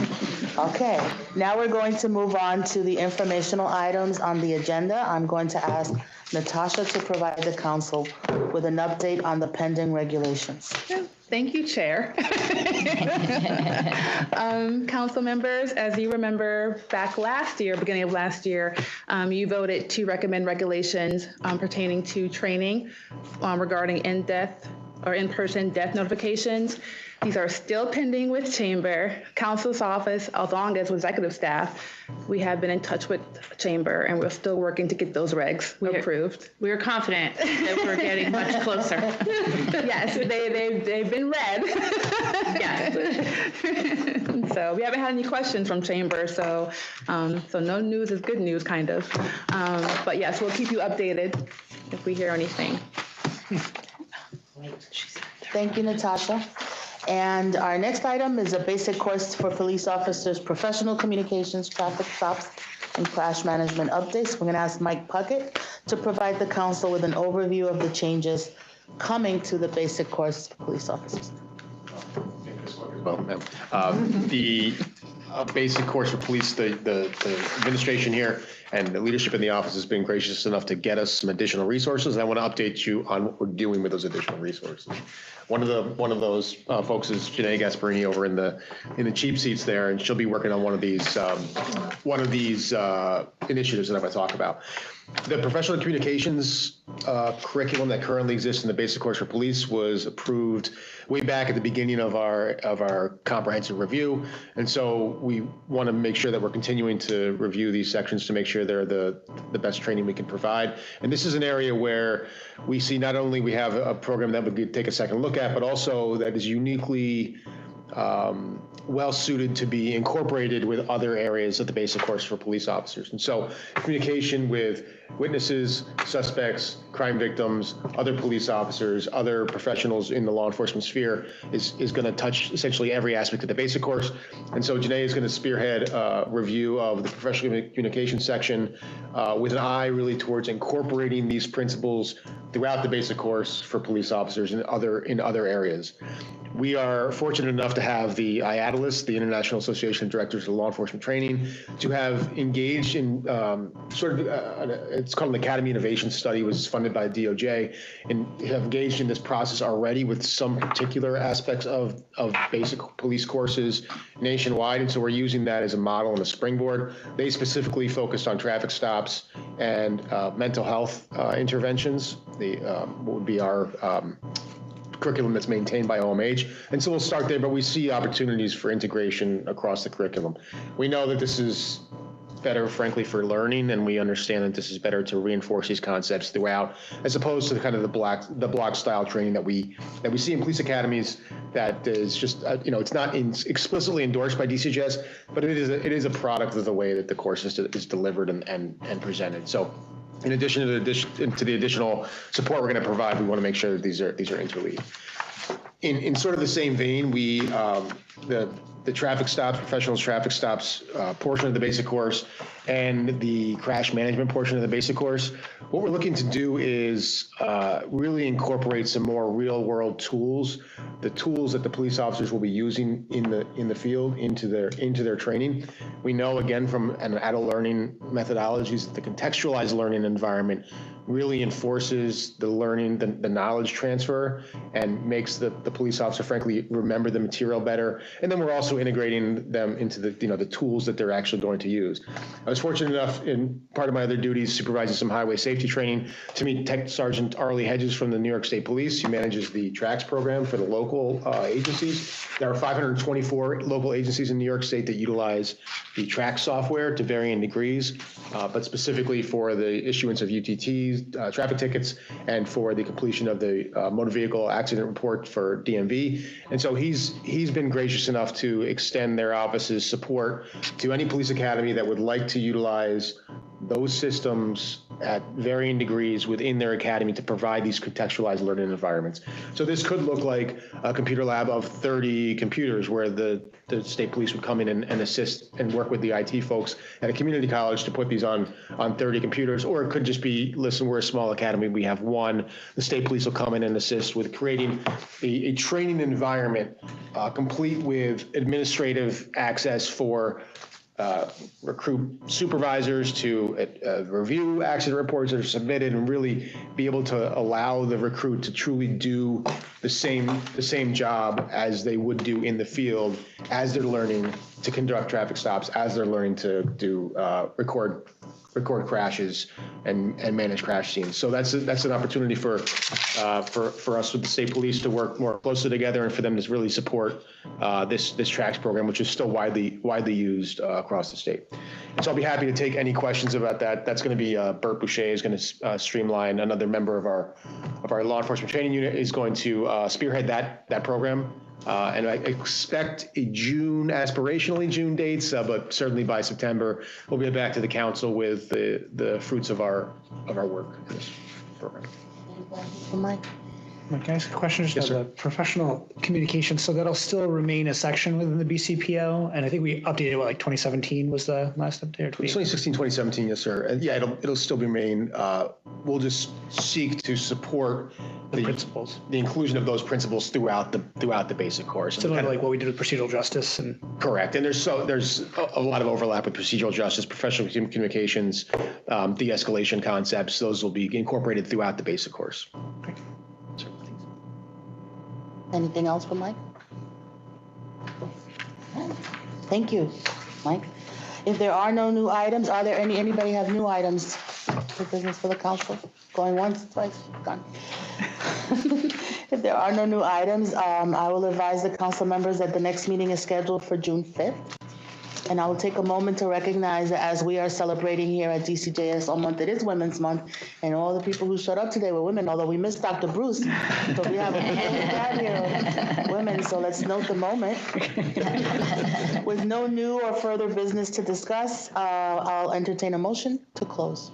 Okay, now we're going to move on to the informational items on the agenda. I'm going to ask Natasha to provide the council with an update on the pending regulations. Thank you, Chair. Council members, as you remember back last year, beginning of last year, you voted to recommend regulations pertaining to training regarding in-person death notifications. These are still pending with Chamber, Council's office, along as with executive staff. We have been in touch with Chamber, and we're still working to get those regs approved. We are confident that we're getting much closer. Yes, they've been read. Yes. So we haven't had any questions from Chamber, so no news is good news, kind of. But yes, we'll keep you updated if we hear anything. Thank you, Natasha. And our next item is a basic course for police officers, professional communications, traffic stops, and crash management updates. We're going to ask Mike Puckett to provide the council with an overview of the changes coming to the basic course for police officers. Well, ma'am. The basic course for police, the administration here and the leadership in the office has been gracious enough to get us some additional resources. And I want to update you on what we're doing with those additional resources. One of those folks is Janae Gasparini over in the cheap seats there, and she'll be working on one of these initiatives that I'm going to talk about. The professional communications curriculum that currently exists in the basic course for police was approved way back at the beginning of our comprehensive review, and so we want to make sure that we're continuing to review these sections to make sure they're the best training we can provide. And this is an area where we see not only we have a program that we could take a second look at, but also that is uniquely well suited to be incorporated with other areas of the basic course for police officers. And so communication with witnesses, suspects, crime victims, other police officers, other professionals in the law enforcement sphere is going to touch essentially every aspect of the basic course. And so Janae is going to spearhead a review of the professional communication section with an eye really towards incorporating these principles throughout the basic course for police officers in other areas. We are fortunate enough to have the IADLIS, the International Association of Directors of Law Enforcement Training, to have engaged in it's called an Academy Innovation Study, which was funded by DOJ, and have engaged in this process already with some particular aspects of basic police courses nationwide. And so we're using that as a model and a springboard. They specifically focused on traffic stops and mental health interventions. What would be our curriculum that's maintained by OMH. And so we'll start there, but we see opportunities for integration across the curriculum. We know that this is better, frankly, for learning, and we understand that this is better to reinforce these concepts throughout, as opposed to the kind of the block style training that we see in police academies. That is just it's not explicitly endorsed by DCJS, but it is a product of the way that the course is delivered and presented. So, in addition to the additional support we're going to provide, we want to make sure that these are interleaved. In sort of the same vein, we the traffic stops, professional traffic stops portion of the basic course and the crash management portion of the basic course. What we're looking to do is really incorporate some more real world tools, the tools that the police officers will be using in the field into their training. We know, again, from an adult learning methodologies, that the contextualized learning environment really enforces the learning, the knowledge transfer, and makes the police officer, frankly, remember the material better. And then we're also integrating them into the tools that they're actually going to use. I was fortunate enough, in part of my other duties, supervising some highway safety training, to meet Tech Sergeant Arlie Hedges from the New York State Police. He manages the TRACS program for the local agencies. There are 524 local agencies in New York State that utilize the TRACS software to varying degrees, but specifically for the issuance of UTTs, traffic tickets, and for the completion of the motor vehicle accident report for DMV. And so he's been gracious enough to extend their office's support to any police academy that would like to utilize those systems at varying degrees within their academy to provide these contextualized learning environments. So this could look like a computer lab of 30 computers where the state police would come in and assist and work with the IT folks at a community college to put these on 30 computers. Or it could just be, listen, we're a small academy, we have one. The state police will come in and assist with creating a training environment complete with administrative access for recruit supervisors to review accident reports that are submitted, and really be able to allow the recruit to truly do the same job as they would do in the field, as they're learning to conduct traffic stops, as they're learning to do record crashes and manage crash scenes. So that's an opportunity for us with the state police to work more closely together, and for them to really support this TRACS program, which is still widely used across the state. And so I'll be happy to take any questions about that. That's going to be Bert Boucher is going to streamline. Another member of our law enforcement training unit is going to spearhead that program. And I expect aspirationally June dates, but certainly by September, we'll get back to the council with the fruits of our work in this program. Mike? Can I ask a question just Yes, on the professional communication? So that'll still remain a section within the BCPO, and I think we updated like 2017 was the last update. 2016, 2017, yes, sir. And yeah, it'll still remain. We'll just seek to support the principles, the inclusion of those principles throughout the basic course. Similar to like what we did with procedural justice and. Correct, and there's a lot of overlap with procedural justice, professional communications, de-escalation concepts. Those will be incorporated throughout the basic course. Okay. Anything else for Mike? Thank you, Mike. If there are no new items, are there anybody have new items for business for the council? Going once, twice, gone. If there are no new items, I will advise the council members that the next meeting is scheduled for June 5th. And I will take a moment to recognize that as we are celebrating here at DCJS all month, it is Women's Month, and all the people who showed up today were women, although we missed Dr. Bruce, but we have a big here of women, so let's note the moment. With no new or further business to discuss, I'll entertain a motion to close.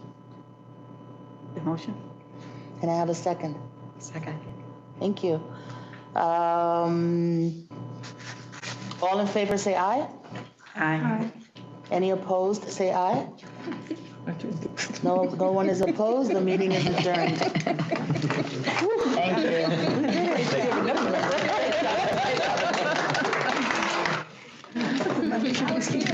motion. Can I have a second? Second. Thank you. All in favor, say aye. Aye. Any opposed, say aye. No one is opposed. The meeting is adjourned. Thank you.